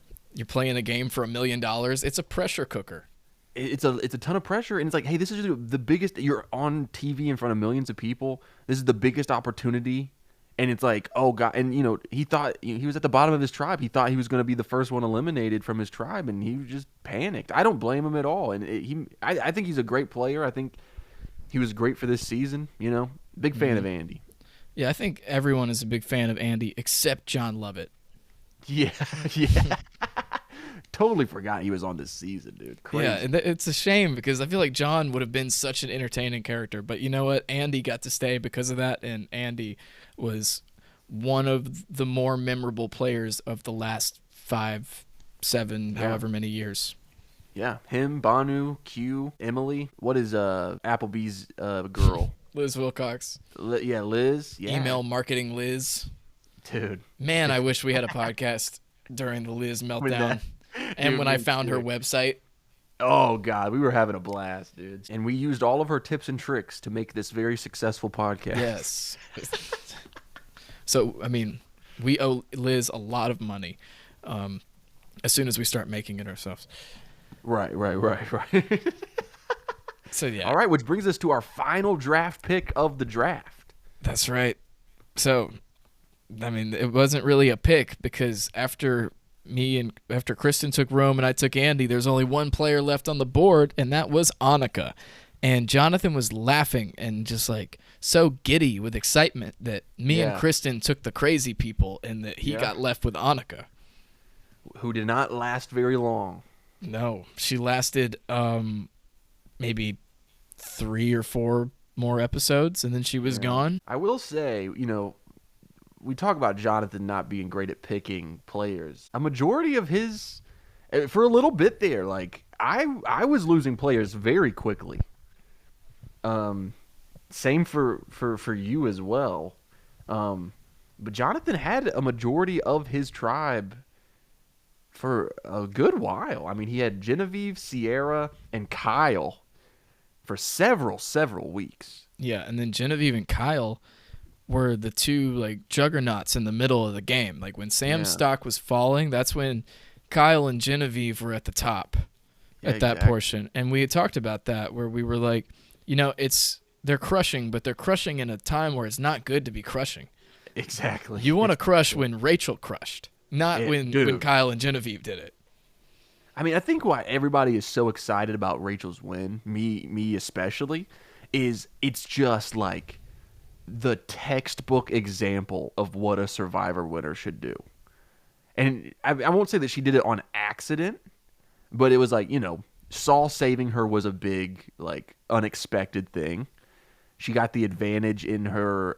playing a game for $1 million. It's a pressure cooker. it's a ton of pressure, and it's like, hey, this is the biggest. You're on TV in front of millions of people. This is the biggest opportunity, and it's like, oh god, and he thought he was at the bottom of his tribe. He thought he was going to be the first one eliminated from his tribe, and he just panicked. I don't blame him at all, and I think he's a great player. I think he was great for this season. Big fan of Andy. Yeah, I think everyone is a big fan of Andy except John Lovett. Yeah. Totally forgot he was on this season, dude. Crazy. Yeah, and it's a shame because I feel like John would have been such an entertaining character. But you know what? Andy got to stay because of that, and Andy was one of the more memorable players of the last 5, 7, however many years. Yeah, him, Banu, Q, Emily. What is Applebee's girl? Liz Wilcox. Liz. Yeah. Email marketing Liz. Dude. Man, I wish we had a podcast during the Liz meltdown. And when I found her website. Oh, God. We were having a blast, dude. And we used all of her tips and tricks to make this very successful podcast. Yes. So, I mean, we owe Liz a lot of money as soon as we start making it ourselves. Right. So, yeah. All right, which brings us to our final draft pick of the draft. That's right. So, I mean, it wasn't really a pick because after Kristen took Rome and I took Andy, there's only one player left on the board, and that was Annika. And Jonathan was laughing and just like so giddy with excitement that me and Kristen took the crazy people and that he got left with Annika. Who did not last very long. No, she lasted maybe 3 or 4 more episodes, and then she was gone. I will say, we talk about Jonathan not being great at picking players. A majority of his, for a little bit there, like I was losing players very quickly. Same for you as well. But Jonathan had a majority of his tribe for a good while. I mean, he had Genevieve, Sierra, and Kyle for several weeks. Yeah, and then Genevieve and Kyle were the two like juggernauts in the middle of the game. Like when Sam's stock was falling, that's when Kyle and Genevieve were at the top at that portion. And we had talked about that where we were like, they're crushing, but they're crushing in a time where it's not good to be crushing. Exactly. You want to crush when Rachel crushed, not when Kyle and Genevieve did it. I mean, I think why everybody is so excited about Rachel's win, me especially, is it's just like the textbook example of what a Survivor winner should do. And I won't say that she did it on accident, but it was like, Saul saving her was a big, like, unexpected thing. She got the advantage in her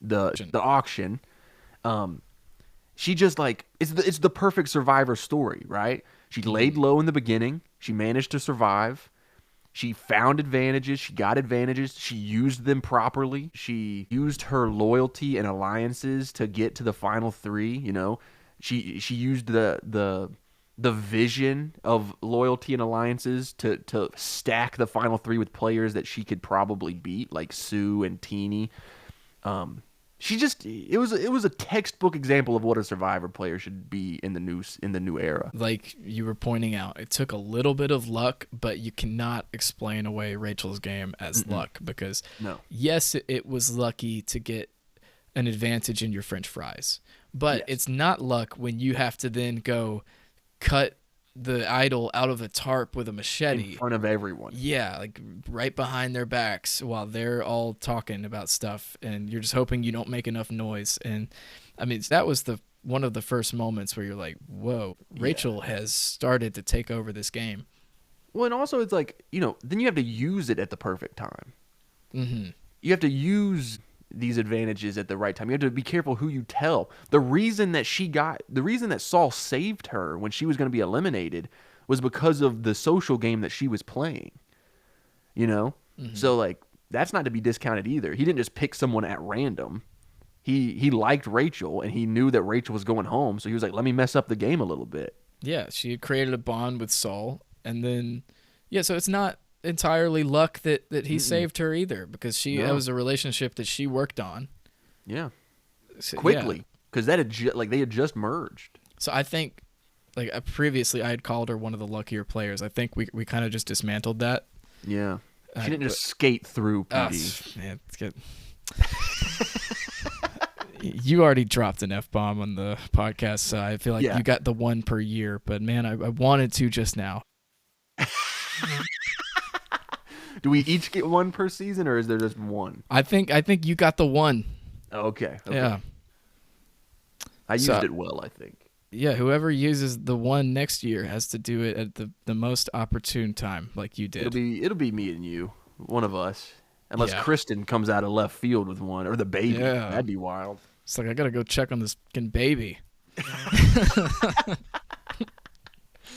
the auction. She just like it's the perfect Survivor story, right? She laid low in the beginning. She managed to survive. She found advantages. She got advantages. She used them properly. She used her loyalty and alliances to get to the final 3. She used the vision of loyalty and alliances to stack the final 3 with players that she could probably beat, like Sue and Teeny. It was a textbook example of what a Survivor player should be in the new era. Like you were pointing out, it took a little bit of luck, but you cannot explain away Rachel's game as luck because yes, it was lucky to get an advantage in your French fries, but it's not luck when you have to then go cut the idol out of a tarp with a machete in front of everyone. Yeah, like right behind their backs while they're all talking about stuff, and you're just hoping you don't make enough noise. And I mean, that was one of the first moments where you're like, "Whoa, Rachel has started to take over this game." Well, and also it's like then you have to use it at the perfect time. Mm-hmm. You have to use these advantages at the right time. You have to be careful who you tell. The reason that Saul saved her when she was going to be eliminated was because of the social game that she was playing. Mm-hmm. So like that's not to be discounted either. He didn't just pick someone at random. He liked Rachel and he knew that Rachel was going home, so he was like, let me mess up the game a little bit. Yeah, she had created a bond with Saul, and then so it's not entirely luck that he saved her either, because that was a relationship that she worked on. Yeah, quickly, because that they had just merged. So I think like previously I had called her one of the luckier players. I think we kind of just dismantled that. Yeah. She didn't just skate through PD. Man, it's good. You already dropped an F-bomb on the podcast, so I feel like you got the one per year. But man, I wanted to just now. Do we each get one per season, or is there just one? I think you got the one. Okay. Yeah. I used it well, I think. Yeah, whoever uses the one next year has to do it at the most opportune time, like you did. It'll be me and you, one of us, unless Kristen comes out of left field with one, or the baby. Yeah. That'd be wild. It's like I gotta go check on this fucking baby.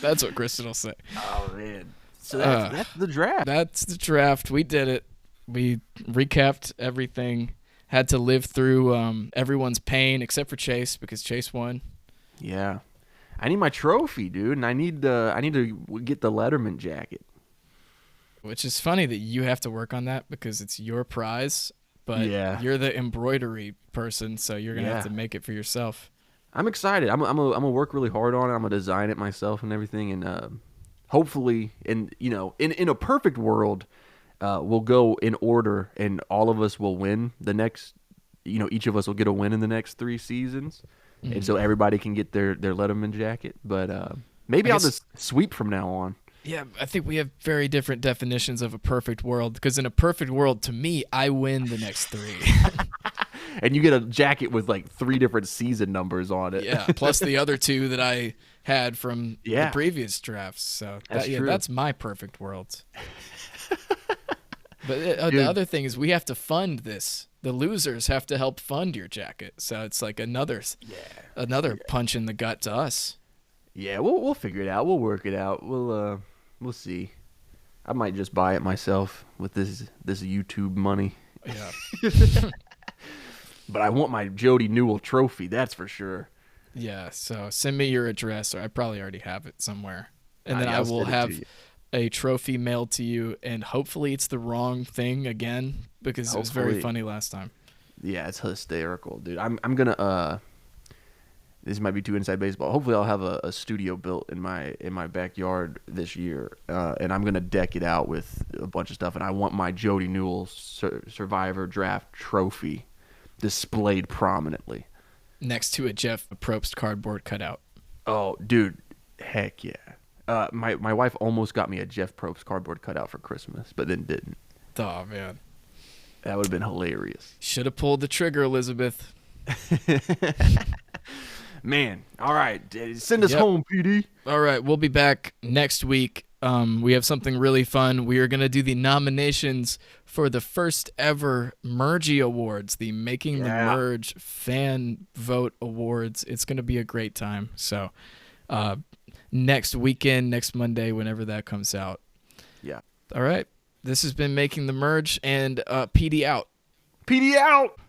That's what Kristen will say. Oh man. So that's the draft. That's the draft. We did it. We recapped everything. Had to live through everyone's pain except for Chase because Chase won. Yeah, I need my trophy, dude, and I need to get the Letterman jacket. Which is funny that you have to work on that because it's your prize, but you're the embroidery person, so you're gonna have to make it for yourself. I'm excited. I'm gonna work really hard on it. I'm gonna design it myself and everything, and hopefully, in a perfect world, we'll go in order, and all of us will win the next. Each of us will get a win in the next 3 seasons. And so everybody can get their Letterman jacket. But maybe I'll just sweep from now on. Yeah, I think we have very different definitions of a perfect world. Because in a perfect world, to me, I win the next 3. And you get a jacket with like 3 different season numbers on it. Yeah, plus the other 2 that I had from the previous drafts. So that's my perfect world. But the other thing is we have to fund this. The losers have to help fund your jacket. So it's like another punch in the gut to us. Yeah, we'll figure it out. We'll work it out. We'll see. I might just buy it myself with this YouTube money. Yeah. But I want my Jodie Newell trophy, that's for sure. Yeah, so send me your address, or I probably already have it somewhere. And then I will have a trophy mailed to you, and hopefully it's the wrong thing again, because it was very funny last time. Yeah, it's hysterical, dude. I'm gonna this might be too inside baseball. Hopefully I'll have a studio built in my backyard this year, and I'm gonna deck it out with a bunch of stuff. And I want my Jodie Newell Survivor Draft trophy displayed prominently next to a Jeff Probst cardboard cutout. Oh, dude, heck yeah. My wife almost got me a Jeff Probst cardboard cutout for Christmas, but then didn't. Oh, man. That would have been hilarious. Should have pulled the trigger, Elizabeth. Man, all right. Send us home, PD. All right, we'll be back next week. We have something really fun. We are going to do the nominations for the first ever Mergy Awards, the Making the Merge Fan Vote Awards. It's going to be a great time. So next weekend, next Monday, whenever that comes out. Yeah. All right. This has been Making the Merge, and PD out. PD out.